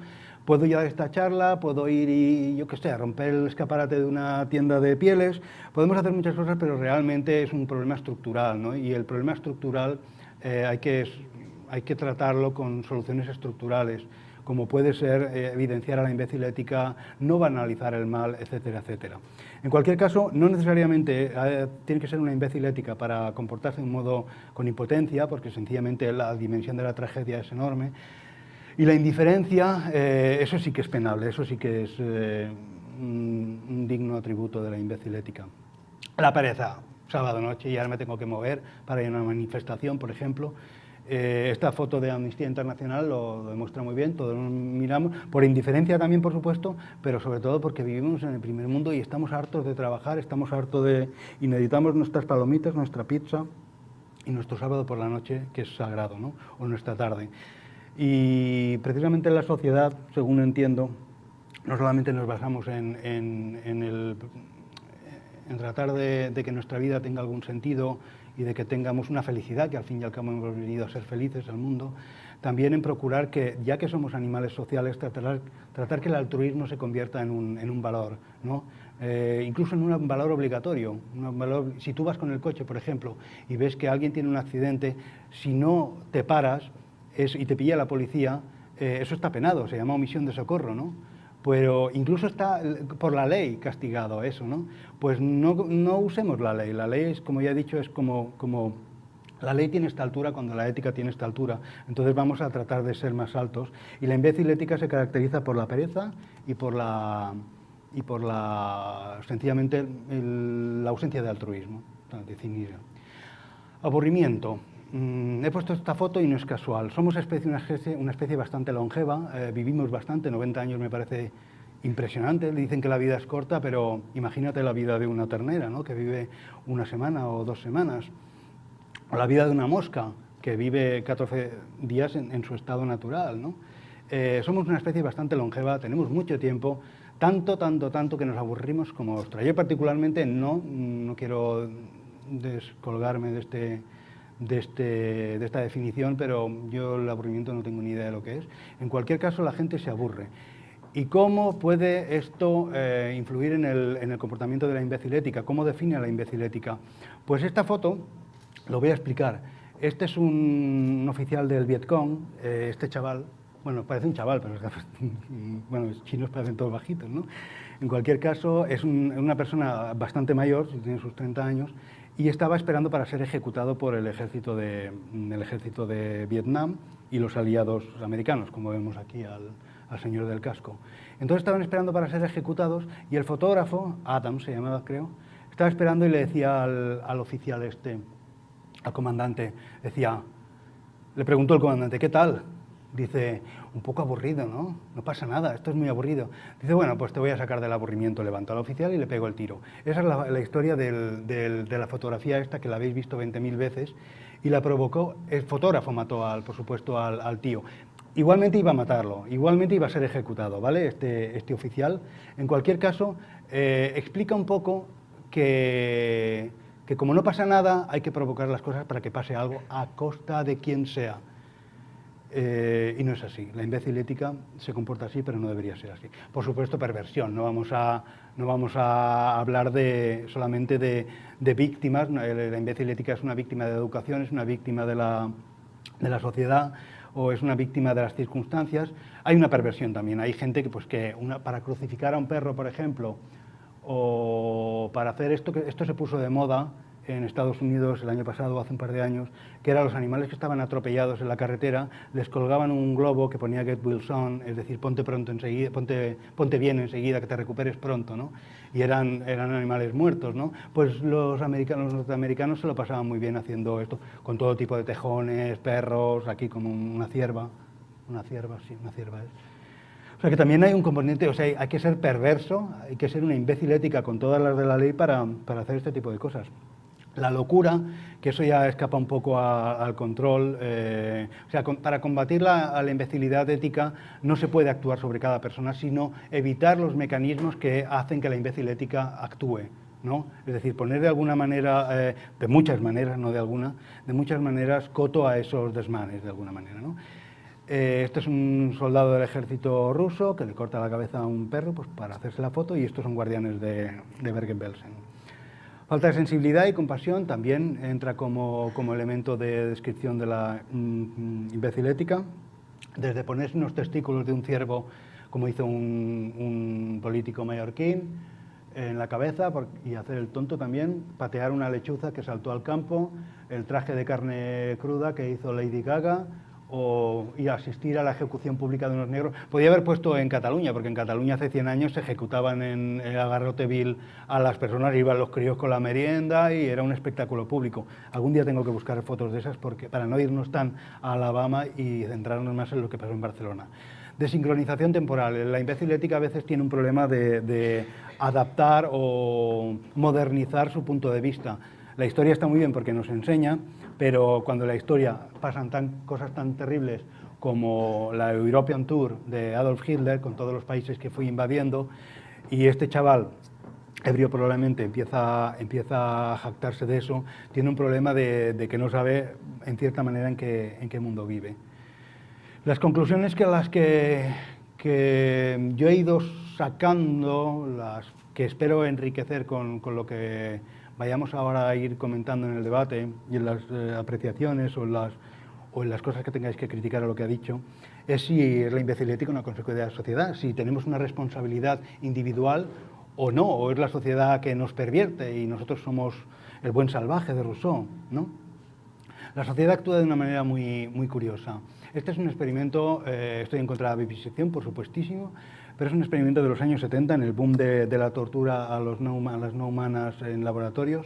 Puedo ir a esta charla, puedo ir y, yo qué sé, a romper el escaparate de una tienda de pieles, podemos hacer muchas cosas, pero realmente es un problema estructural, ¿no? Y el problema estructural hay que tratarlo con soluciones estructurales, como puede ser evidenciar a la imbécil ética, no banalizar el mal, etcétera, etcétera. En cualquier caso, no necesariamente tiene que ser una imbécil ética para comportarse de un modo con impotencia, porque sencillamente la dimensión de la tragedia es enorme. Y la indiferencia, eso sí que es penable, eso sí que es un digno atributo de la imbécil ética. La pereza, sábado noche y ahora me tengo que mover para ir a una manifestación, por ejemplo. Esta foto de Amnistía Internacional lo demuestra muy bien, todos nos miramos, por indiferencia también, por supuesto, pero sobre todo porque vivimos en el primer mundo y estamos hartos de trabajar, estamos hartos y necesitamos nuestras palomitas, nuestra pizza y nuestro sábado por la noche, que es sagrado, ¿no? O nuestra tarde. Y precisamente en la sociedad, según entiendo, no solamente nos basamos en tratar de que nuestra vida tenga algún sentido y de que tengamos una felicidad, que al fin y al cabo hemos venido a ser felices al mundo, también en procurar que, ya que somos animales sociales, tratar que el altruismo se convierta en un valor, ¿no? Incluso en un valor obligatorio. Si tú vas con el coche, por ejemplo, y ves que alguien tiene un accidente, si no te paras y te pilla la policía, eso está penado, se llama omisión de socorro, ¿no? Pero incluso está por la ley castigado eso, ¿no? Pues no usemos la ley. La ley, como ya he dicho, es como La ley tiene esta altura cuando la ética tiene esta altura, entonces vamos a tratar de ser más altos. Y la imbécil ética se caracteriza por la pereza y por sencillamente la ausencia de altruismo, de cinismo. Aburrimiento. He puesto esta foto y no es casual. Somos una especie bastante longeva, vivimos bastante, 90 años me parece impresionante. Le dicen que la vida es corta, pero imagínate la vida de una ternera, ¿no?, que vive una semana o 2 semanas. O la vida de una mosca, que vive 14 días en su estado natural, ¿no? Somos una especie bastante longeva, tenemos mucho tiempo, tanto que nos aburrimos como ostra. Yo particularmente no quiero descolgarme de esta definición, pero yo el aburrimiento no tengo ni idea de lo que es. En cualquier caso, la gente se aburre. ¿Y cómo puede esto influir en el comportamiento de la imbécil ética? ¿Cómo define a la imbécil ética? Pues esta foto lo voy a explicar. Este es un oficial del Vietcong, este chaval, bueno, parece un chaval, pero bueno, los chinos parecen todos bajitos, ¿no? En cualquier caso, es una persona bastante mayor, tiene sus 30 años, y estaba esperando para ser ejecutado por el ejército de Vietnam y los aliados americanos, como vemos aquí al señor del casco. Entonces estaban esperando para ser ejecutados y el fotógrafo, Adam se llamaba creo, estaba esperando y le decía al oficial al comandante, le preguntó el comandante, ¿qué tal? Dice, un poco aburrido, ¿no? No pasa nada, esto es muy aburrido. Dice, bueno, pues te voy a sacar del aburrimiento. Levantó al oficial y le pegó el tiro. Esa es la historia de la fotografía esta, que la habéis visto 20.000 veces, y la provocó, el fotógrafo mató, por supuesto, al tío. Igualmente iba a matarlo, igualmente iba a ser ejecutado, ¿vale? Este oficial. En cualquier caso, explica un poco que como no pasa nada, hay que provocar las cosas para que pase algo a costa de quien sea. Y no es así. La imbécil ética se comporta así, pero no debería ser así. Por supuesto, perversión. No vamos a hablar solamente de víctimas. La imbécil ética es una víctima de educación, es una víctima de la sociedad, o es una víctima de las circunstancias. Hay una perversión también. Hay gente que para crucificar a un perro, por ejemplo, o para hacer esto se puso de moda en Estados Unidos el año pasado, hace un par de años, que eran los animales que estaban atropellados en la carretera, les colgaban un globo que ponía Get Well Soon, es decir, ponte pronto enseguida, ponte bien enseguida, que te recuperes pronto, ¿no? Y eran animales muertos, ¿no? Pues los norteamericanos se lo pasaban muy bien haciendo esto, con todo tipo de tejones, perros, aquí como una cierva es. O sea que también hay un componente, o sea, hay que ser perverso, hay que ser una imbécil ética con todas las de la ley para hacer este tipo de cosas. La locura, que eso ya escapa un poco al control, o sea, para combatir la imbecilidad ética no se puede actuar sobre cada persona, sino evitar los mecanismos que hacen que la imbécil ética actúe, ¿no? Es decir, poner de alguna manera, de muchas maneras, no de alguna, de muchas maneras coto a esos desmanes, de alguna manera, ¿no? Este es un soldado del ejército ruso que le corta la cabeza a un perro pues, para hacerse la foto, y estos son guardianes de Bergen-Belsen. Falta de sensibilidad y compasión también entra como elemento de descripción de la imbécil ética, desde ponerse unos testículos de un ciervo, como hizo un político mallorquín, en la cabeza y hacer el tonto también, patear una lechuza que saltó al campo, el traje de carne cruda que hizo Lady Gaga, y asistir a la ejecución pública de unos negros. Podía haber puesto en Cataluña, porque en Cataluña hace 100 años se ejecutaban en el garrote vil a las personas, iban los críos con la merienda y era un espectáculo público. Algún día tengo que buscar fotos de esas para no irnos tan a Alabama y centrarnos más en lo que pasó en Barcelona. Desincronización temporal. La imbécil ética a veces tiene un problema de adaptar o modernizar su punto de vista. La historia está muy bien porque nos enseña, pero cuando en la historia pasan cosas tan terribles como la European Tour de Adolf Hitler, con todos los países que fue invadiendo, y este chaval, ebrio probablemente, empieza a jactarse de eso, tiene un problema de que no sabe, en cierta manera, en qué mundo vive. Las conclusiones que yo he ido sacando, las que espero enriquecer con lo que vayamos ahora a ir comentando en el debate y en las apreciaciones o en las cosas que tengáis que criticar a lo que ha dicho, es si es la imbécil ética una consecuencia de la sociedad, si tenemos una responsabilidad individual o no, o es la sociedad que nos pervierte y nosotros somos el buen salvaje de Rousseau, ¿no? La sociedad actúa de una manera muy curiosa. Este es un experimento, estoy en contra de la vivisección, por supuestísimo, pero es un experimento de los años 70, en el boom de la tortura a las no humanas en laboratorios,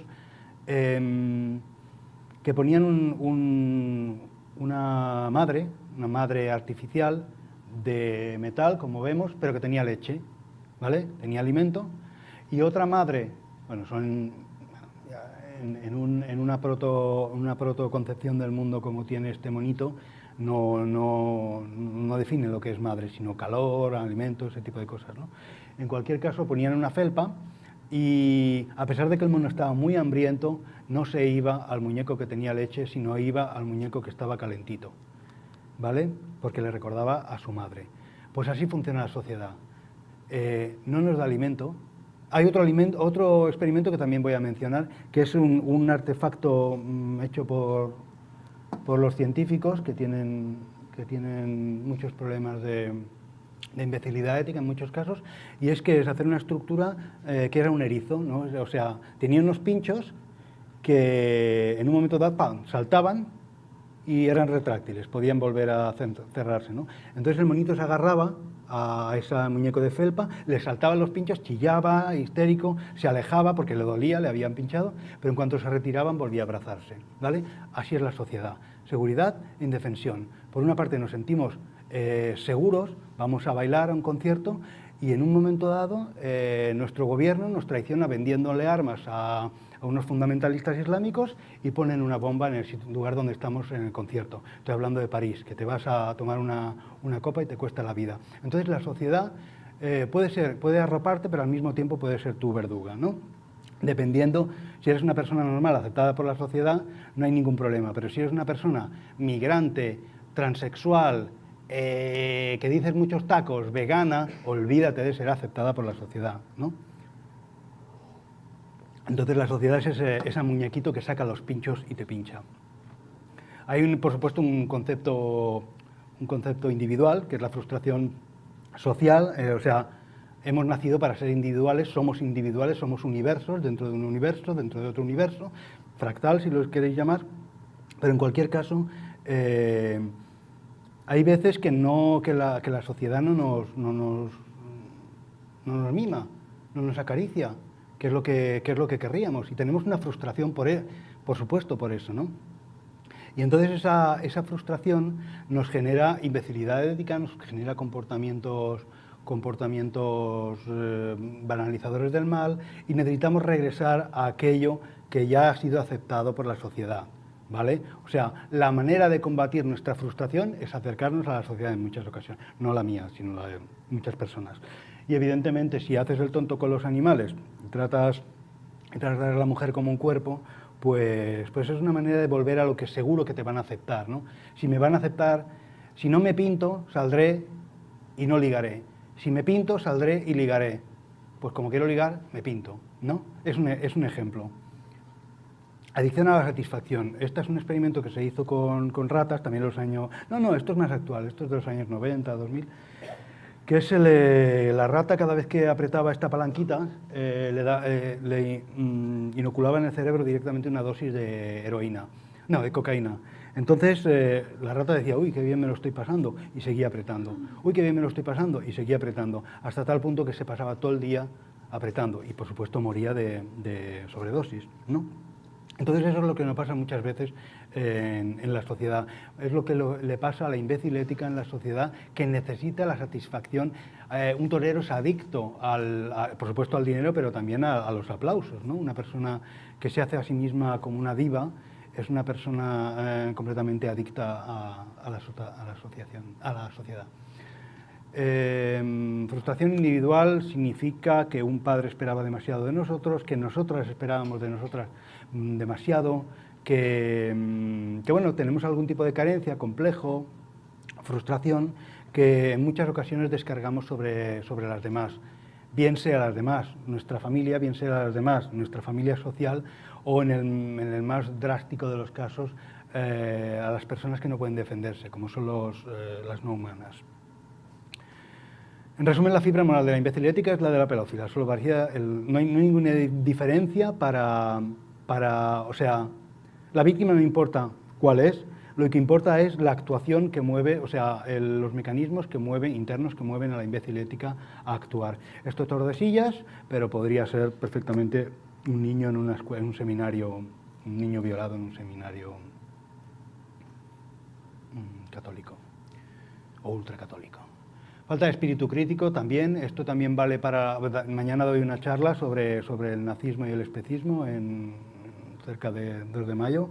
que ponían una madre artificial de metal, como vemos, pero que tenía leche, ¿vale? Tenía alimento, y otra madre, bueno, son en una protoconcepción del mundo como tiene este monito, no define lo que es madre, sino calor, alimento, ese tipo de cosas, ¿no? En cualquier caso, ponían una felpa y a pesar de que el mono estaba muy hambriento, no se iba al muñeco que tenía leche, sino iba al muñeco que estaba calentito, ¿vale? Porque le recordaba a su madre. Pues así funciona la sociedad. No nos da alimento. Hay otro experimento que también voy a mencionar, que es un artefacto hecho por los científicos que tienen muchos problemas de imbecilidad ética en muchos casos, y es que es hacer una estructura que era un erizo, ¿no? O sea, tenía unos pinchos que en un momento dado ¡pam!, saltaban y eran retráctiles, podían volver a cerrarse, ¿no? Entonces el monito se agarraba a ese muñeco de felpa, le saltaban los pinchos, chillaba, histérico, se alejaba porque le dolía, le habían pinchado, pero en cuanto se retiraban volvía a abrazarse, ¿vale? Así es la sociedad, seguridad e indefensión. Por una parte nos sentimos seguros, vamos a bailar a un concierto y en un momento dado nuestro gobierno nos traiciona vendiéndole armas a unos fundamentalistas islámicos y ponen una bomba en el lugar donde estamos en el concierto. Estoy hablando de París, que te vas a tomar una copa y te cuesta la vida. Entonces la sociedad puede arroparte, pero al mismo tiempo puede ser tu verduga, ¿no? Dependiendo, si eres una persona normal aceptada por la sociedad, no hay ningún problema, pero si eres una persona migrante, transexual, que dices muchos tacos, vegana, olvídate de ser aceptada por la sociedad, ¿no? Entonces la sociedad es ese muñequito que saca los pinchos y te pincha. Hay, por supuesto, un concepto individual, que es la frustración social, o sea, hemos nacido para ser individuales, somos universos dentro de un universo, dentro de otro universo, fractal si lo queréis llamar, pero en cualquier caso hay veces que la sociedad no nos mima, no nos acaricia, que es lo que querríamos, y tenemos una frustración por supuesto por eso, ¿no? Y entonces esa frustración nos genera imbecilidad ética, nos genera comportamientos banalizadores del mal, y necesitamos regresar a aquello que ya ha sido aceptado por la sociedad, ¿vale? O sea, la manera de combatir nuestra frustración es acercarnos a la sociedad en muchas ocasiones, no la mía, sino la de muchas personas. Y evidentemente, si haces el tonto con los animales y tratas a la mujer como un cuerpo, pues es una manera de volver a lo que seguro que te van a aceptar, ¿no? Si me van a aceptar, si no me pinto, saldré y no ligaré. Si me pinto, saldré y ligaré. Pues como quiero ligar, me pinto, ¿no? Es un ejemplo. Adicción a la satisfacción. Este es un experimento que se hizo con ratas, también en los años... No, esto es más actual, esto es de los años 90, 2000, que es la rata, cada vez que apretaba esta palanquita, le inoculaba en el cerebro directamente una dosis de cocaína. Entonces la rata decía, uy, qué bien me lo estoy pasando, y seguía apretando. Uy, qué bien me lo estoy pasando, y seguía apretando, hasta tal punto que se pasaba todo el día apretando, y por supuesto moría de sobredosis, ¿no? Entonces eso es lo que nos pasa muchas veces en la sociedad, es lo que le pasa a la imbécil ética en la sociedad, que necesita la satisfacción. Un torero es adicto, por supuesto al dinero, pero también a los aplausos, ¿no? Una persona que se hace a sí misma como una diva es una persona completamente adicta a la sociedad. Frustración individual significa que un padre esperaba demasiado de nosotros, que nosotras esperábamos de nosotras demasiado, que bueno, tenemos algún tipo de carencia, complejo, frustración, que en muchas ocasiones descargamos sobre las demás, bien sea las demás, nuestra familia, bien sea las demás, nuestra familia social, o en el más drástico de los casos, a las personas que no pueden defenderse, como son las no humanas. En resumen, la fibra moral de la imbecilidad ética es la de la pedófila. Solo varía no hay ninguna diferencia o sea, la víctima no importa cuál es. Lo que importa es la actuación que mueve, o sea, los mecanismos que mueven, internos, que mueven a la imbécil ética a actuar. Esto es Tordesillas, pero podría ser perfectamente un niño en una escuela, en un seminario, un niño violado en un seminario católico o ultracatólico. Falta de espíritu crítico también. Esto también vale para... Mañana doy una charla sobre el nazismo y el especismo cerca de 2 de mayo.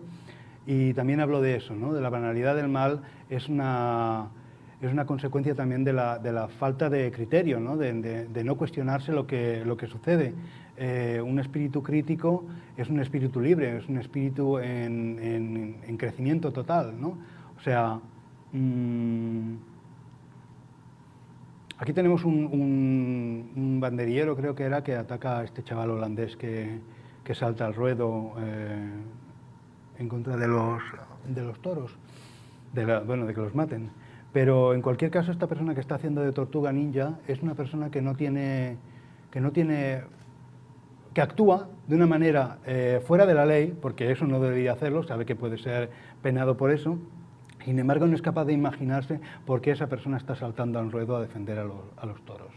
Y también hablo de eso, ¿no? De la banalidad del mal. Es una consecuencia también de la falta de criterio, ¿no? De no cuestionarse lo que sucede. Un espíritu crítico es un espíritu libre, es un espíritu en crecimiento total, ¿no? O sea, aquí tenemos un banderillero, creo que era, que ataca a este chaval holandés que salta al ruedo en contra de los toros, bueno, de que los maten. Pero en cualquier caso, esta persona que está haciendo de tortuga ninja es una persona que actúa de una manera fuera de la ley, porque eso no debería hacerlo, sabe que puede ser penado por eso. Sin embargo, no es capaz de imaginarse por qué esa persona está saltando al ruedo a defender a los toros.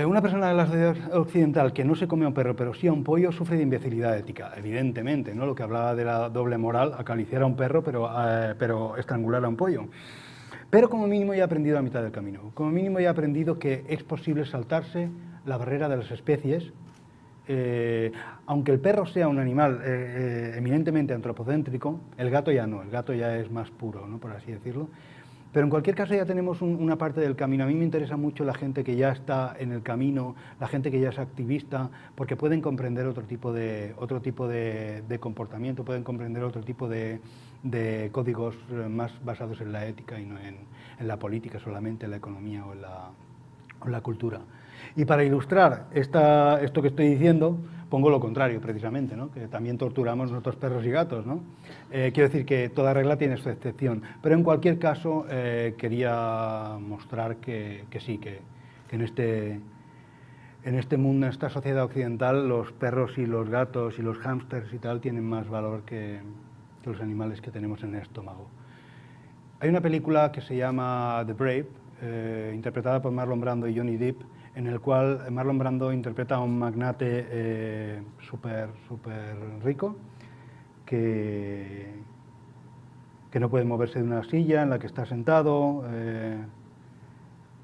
Una persona de la sociedad occidental que no se come a un perro, pero sí a un pollo, sufre de imbecilidad ética, evidentemente, ¿no? Lo que hablaba de la doble moral, acariciar a un perro, pero estrangular a un pollo. Pero como mínimo ya he aprendido a mitad del camino. Como mínimo ya he aprendido que es posible saltarse la barrera de las especies. Aunque el perro sea un animal eminentemente antropocéntrico, el gato ya no, el gato ya es más puro, ¿no? Por así decirlo. Pero en cualquier caso ya tenemos una parte del camino. A mí me interesa mucho la gente que ya está en el camino, la gente que ya es activista, porque pueden comprender otro tipo de comportamiento, pueden comprender otro tipo de códigos más basados en la ética y no en la política solamente, en la economía o en la cultura. Y para ilustrar esto que estoy diciendo, pongo lo contrario, precisamente, ¿no? Que también torturamos nuestros perros y gatos, ¿no? Quiero decir que toda regla tiene su excepción, pero en cualquier caso quería mostrar que sí, que en este mundo, en esta sociedad occidental, los perros y los gatos y los hámsters y tal tienen más valor que los animales que tenemos en el estómago. Hay una película que se llama The Brave, interpretada por Marlon Brando y Johnny Depp, en el cual Marlon Brando interpreta a un magnate súper rico que no puede moverse de una silla en la que está sentado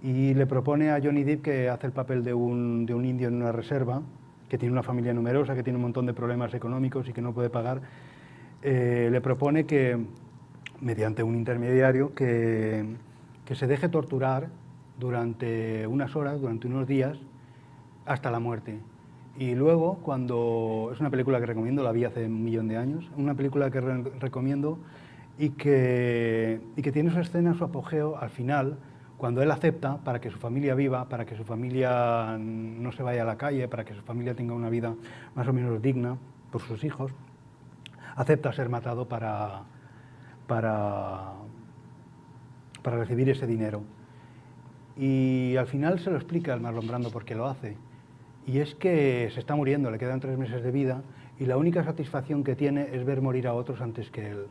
y le propone a Johnny Depp, que hace el papel de un indio en una reserva, que tiene una familia numerosa, que tiene un montón de problemas económicos y que no puede pagar, le propone que, mediante un intermediario, que se deje torturar durante unas horas, durante unos días, hasta la muerte. Y luego, es una película que recomiendo, la vi hace 1.000.000 de años, una película que recomiendo y que tiene su escena, su apogeo al final, cuando él acepta, para que su familia viva, para que su familia no se vaya a la calle, para que su familia tenga una vida más o menos digna por sus hijos, acepta ser matado para recibir ese dinero. Y al final se lo explica al Marlon Brando por qué lo hace. Y es que se está muriendo, le quedan 3 meses de vida y la única satisfacción que tiene es ver morir a otros antes que él.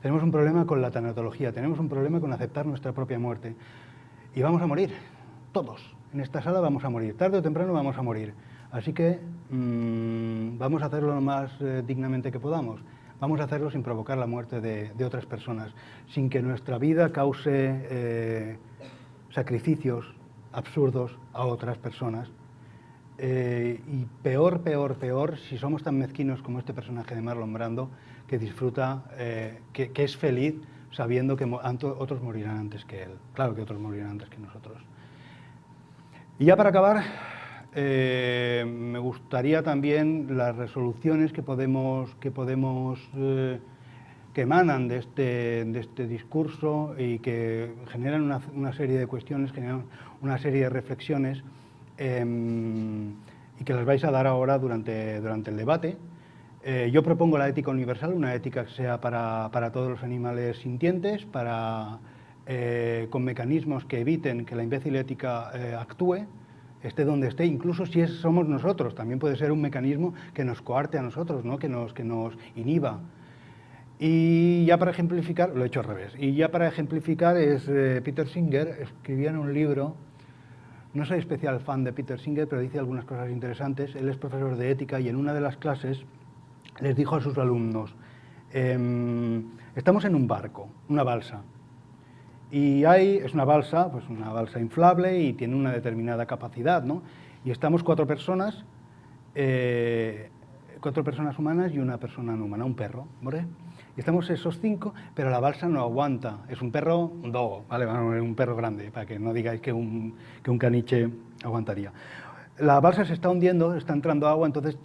Tenemos un problema con la tanatología, tenemos un problema con aceptar nuestra propia muerte. Y vamos a morir, todos. En esta sala vamos a morir, tarde o temprano vamos a morir. Así que vamos a hacerlo lo más dignamente que podamos. Vamos a hacerlo sin provocar la muerte de otras personas, sin que nuestra vida cause sacrificios absurdos a otras personas. Y peor, si somos tan mezquinos como este personaje de Marlon Brando, que disfruta, que es feliz sabiendo que otros morirán antes que él. Claro que otros morirán antes que nosotros. Y ya para acabar, me gustaría también las resoluciones que emanan de este discurso y que generan una serie de cuestiones, generan una serie de reflexiones y que las vais a dar ahora durante el debate. Yo propongo la ética universal, una ética que sea para todos los animales sintientes, con mecanismos que eviten que la imbécil ética actúe, esté donde esté, incluso si somos nosotros, también puede ser un mecanismo que nos coarte a nosotros, ¿no? que nos inhiba. Y ya para ejemplificar, lo he hecho al revés, y ya para ejemplificar es Peter Singer escribía en un libro, no soy especial fan de Peter Singer, pero dice algunas cosas interesantes. Él es profesor de ética y en una de las clases les dijo a sus alumnos, estamos en un barco, una balsa, y es una balsa, pues una balsa inflable y tiene una determinada capacidad, ¿no? Y estamos cuatro personas humanas y una persona no humana, un perro, ¿vale? Y estamos esos cinco, pero la balsa no aguanta. Es un perro, un dogo, ¿vale? Un perro grande, para que no digáis que un caniche aguantaría. La balsa se está hundiendo, está entrando agua, entonces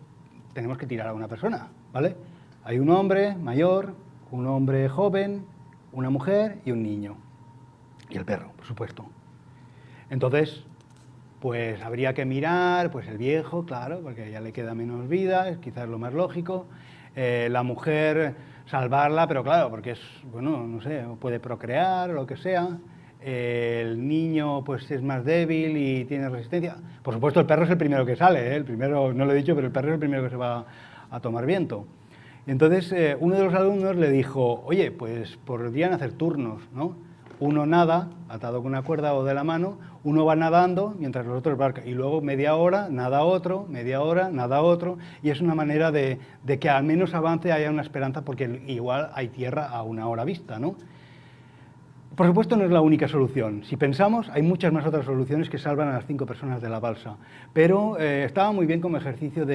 tenemos que tirar a una persona, ¿vale? Hay un hombre mayor, un hombre joven, una mujer y un niño. Y el perro, por supuesto. Entonces, pues habría que mirar, pues el viejo, claro, porque ya le queda menos vida, es quizás lo más lógico. La mujer, salvarla, pero claro, porque es, bueno, no sé, puede procrear o lo que sea. El niño, pues es más débil y tiene resistencia. Por supuesto, el perro es el primero que sale, ¿eh? El primero, no lo he dicho, pero el perro es el primero que se va a tomar viento. Y entonces, uno de los alumnos le dijo, oye, pues podrían hacer turnos, ¿no? Uno nada, atado con una cuerda o de la mano, uno va nadando mientras los otros barcan, y luego media hora, nada otro, media hora, nada otro, y es una manera de que al menos avance, haya una esperanza, porque igual hay tierra a una hora vista, ¿no? Por supuesto no es la única solución. Si pensamos, hay muchas más otras soluciones que salvan a las 5 personas de la balsa, pero estaba muy bien como ejercicio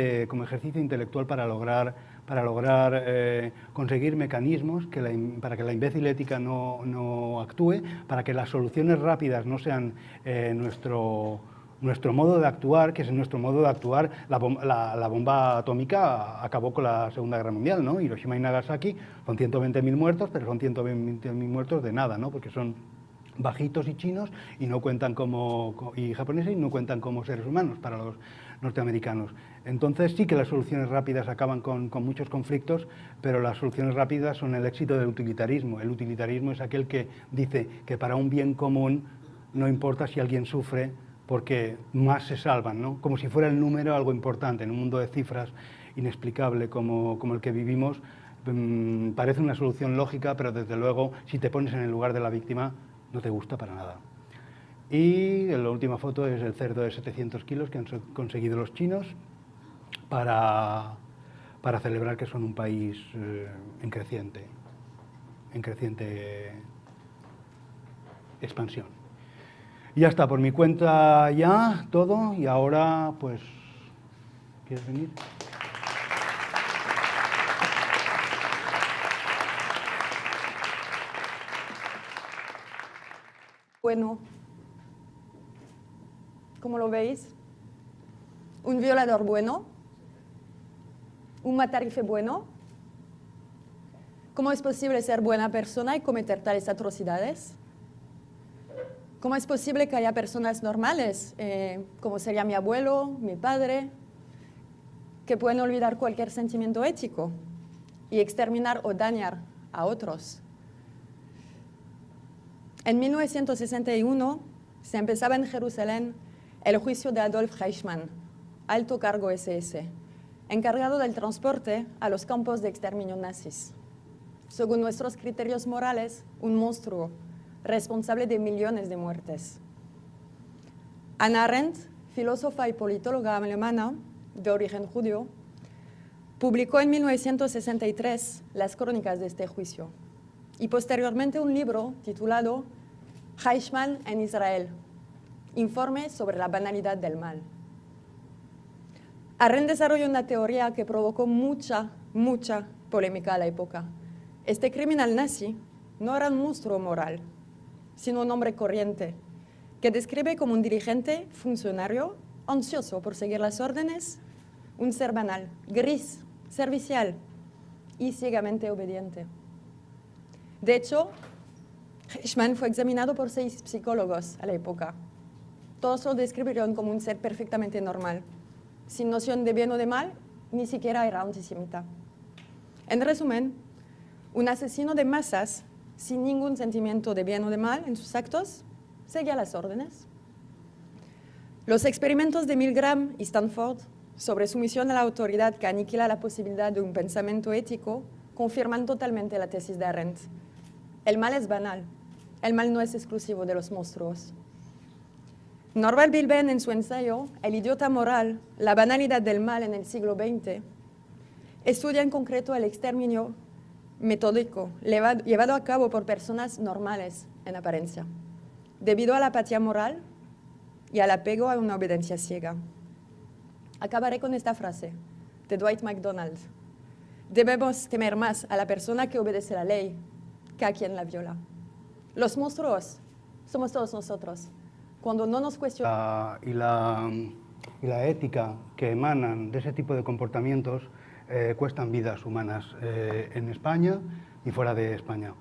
intelectual para lograr conseguir mecanismos para que la imbécil ética no actúe, para que las soluciones rápidas no sean nuestro modo de actuar, que es nuestro modo de actuar. La bomba atómica acabó con la Segunda Guerra Mundial, ¿no? Hiroshima y Nagasaki son 120.000 muertos, pero son 120.000 muertos de nada, ¿no? Porque son bajitos y chinos y no cuentan y japoneses y no cuentan como seres humanos para los norteamericanos. Entonces sí que las soluciones rápidas acaban con muchos conflictos, pero las soluciones rápidas son el éxito del utilitarismo. El utilitarismo es aquel que dice que para un bien común no importa si alguien sufre, porque más se salvan, ¿no? Como si fuera el número algo importante. En un mundo de cifras inexplicable como el que vivimos, parece una solución lógica, pero desde luego, si te pones en el lugar de la víctima, no te gusta para nada. Y la última foto es el cerdo de 700 kilos que han conseguido los chinos para celebrar que son un país en creciente expansión. Y ya está, por mi cuenta ya todo, y ahora pues, ¿quieres venir? Bueno, ¿cómo lo veis? Un violador bueno, un matarife bueno. ¿Cómo es posible ser buena persona y cometer tales atrocidades? ¿Cómo es posible que haya personas normales, como sería mi abuelo, mi padre, que pueden olvidar cualquier sentimiento ético y exterminar o dañar a otros? En 1961 se empezaba en Jerusalén el juicio de Adolf Eichmann, alto cargo SS, encargado del transporte a los campos de exterminio nazis. Según nuestros criterios morales, un monstruo responsable de millones de muertes. Hannah Arendt, filósofa y politóloga alemana de origen judío, publicó en 1963 las crónicas de este juicio y posteriormente un libro titulado Eichmann en Israel, informe sobre la banalidad del mal. Arendt desarrolló una teoría que provocó mucha polémica a la época. Este criminal nazi no era un monstruo moral, sino un hombre corriente, que describe como un dirigente, funcionario, ansioso por seguir las órdenes, un ser banal, gris, servicial y ciegamente obediente. De hecho, Eichmann fue examinado por 6 psicólogos a la época. Todos lo describieron como un ser perfectamente normal, sin noción de bien o de mal, ni siquiera era antisemita. En resumen, un asesino de masas sin ningún sentimiento de bien o de mal en sus actos, seguía las órdenes. Los experimentos de Milgram y Stanford sobre sumisión a la autoridad que aniquila la posibilidad de un pensamiento ético confirman totalmente la tesis de Arendt. El mal es banal. El mal no es exclusivo de los monstruos. Norbert Bilben, en su ensayo El idiota moral, la banalidad del mal en el siglo XX, estudia en concreto el exterminio metódico llevado a cabo por personas normales en apariencia, debido a la apatía moral y al apego a una obediencia ciega. Acabaré con esta frase de Dwight MacDonald. Debemos temer más a la persona que obedece la ley que a quien la viola. Los monstruos somos todos nosotros. Cuando no nos cuestionamos... Y la ética que emanan de ese tipo de comportamientos cuestan vidas humanas en España y fuera de España.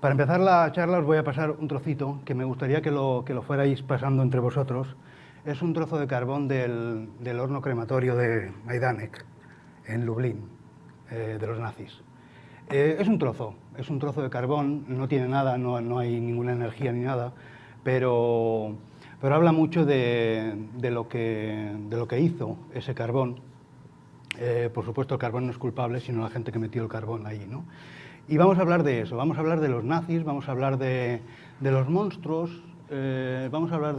Para empezar la charla os voy a pasar un trocito que me gustaría que lo fuerais pasando entre vosotros. Es un trozo de carbón del horno crematorio de Majdanek, en Lublin, de los nazis. Es un trozo de carbón, no tiene nada, no hay ninguna energía ni nada, pero habla mucho de lo que hizo ese carbón. Por supuesto, el carbón no es culpable, sino la gente que metió el carbón ahí, ¿no? Y vamos a hablar de eso, vamos a hablar de los nazis, vamos a hablar de los monstruos, vamos a hablar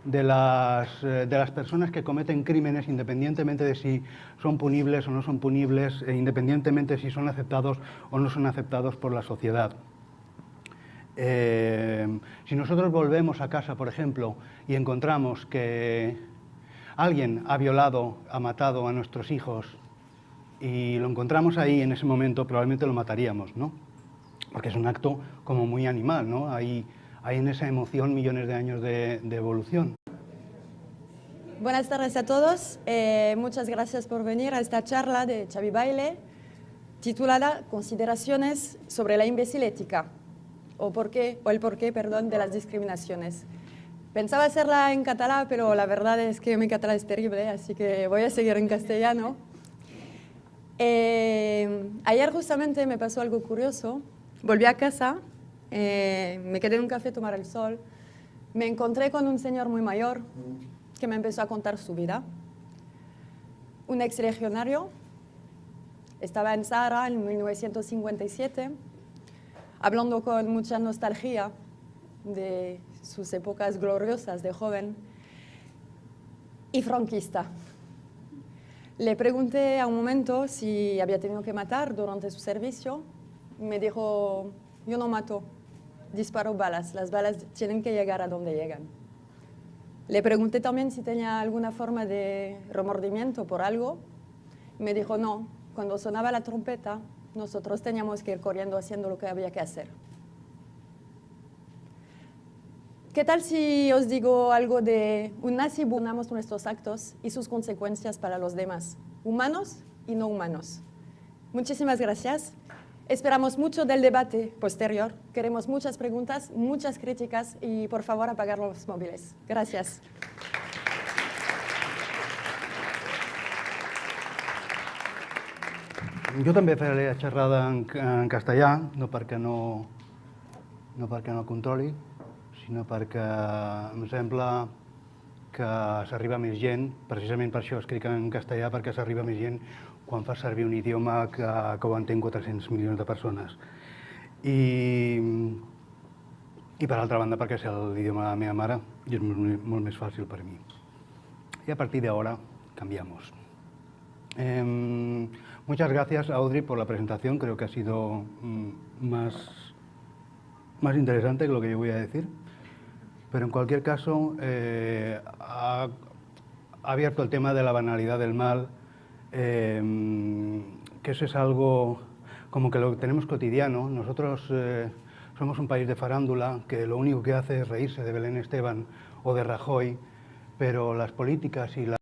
de las personas que cometen crímenes independientemente de si son punibles o no son punibles, independientemente de si son aceptados o no son aceptados por la sociedad. Si nosotros volvemos a casa, por ejemplo, y encontramos que alguien ha violado, ha matado a nuestros hijos y lo encontramos ahí en ese momento, probablemente lo mataríamos, ¿no? Porque es un acto como muy animal, ¿no? Hay en esa emoción millones de años de evolución. Buenas tardes a todos. Muchas gracias por venir a esta charla de Xavi Baile, titulada Consideraciones sobre la imbécil ética, o el porqué de las discriminaciones. Pensaba hacerla en catalán, pero la verdad es que mi catalán es terrible, así que voy a seguir en castellano. Ayer justamente me pasó algo curioso. Volví a casa, me quedé en un café a tomar el sol, me encontré con un señor muy mayor que me empezó a contar su vida. Un exlegionario, estaba en Sahara en 1957, hablando con mucha nostalgia de sus épocas gloriosas de joven, y franquista. Le pregunté a un momento si había tenido que matar durante su servicio. Me dijo, yo no mato, disparo balas, las balas tienen que llegar a donde llegan. Le pregunté también si tenía alguna forma de remordimiento por algo. Me dijo, no, cuando sonaba la trompeta, nosotros teníamos que ir corriendo haciendo lo que había que hacer. ¿Qué tal si os digo algo de un nazi? Bunamos nuestros actos y sus consecuencias para los demás, humanos y no humanos. Muchísimas gracias. Esperamos mucho del debate posterior. Queremos muchas preguntas, muchas críticas y por favor apagar los móviles. Gracias. Jo també faré la xerrada en castellà, no perquè no controli, sinó perquè em sembla que s'arriba a més gent, precisament per això escric en castellà, perquè s'arriba a més gent quan fas servir un idioma que ho entén 400 milions de persones. I per altra banda perquè és l'idioma de la meva mare i és molt més fàcil per mi. Y a partir de ahora cambiamos. Muchas gracias, Audrey, por la presentación. Creo que ha sido más interesante que lo que yo voy a decir. Pero en cualquier caso, ha abierto el tema de la banalidad del mal, que eso es algo como que lo tenemos cotidiano. Nosotros somos un país de farándula que lo único que hace es reírse de Belén Esteban o de Rajoy, pero las políticas y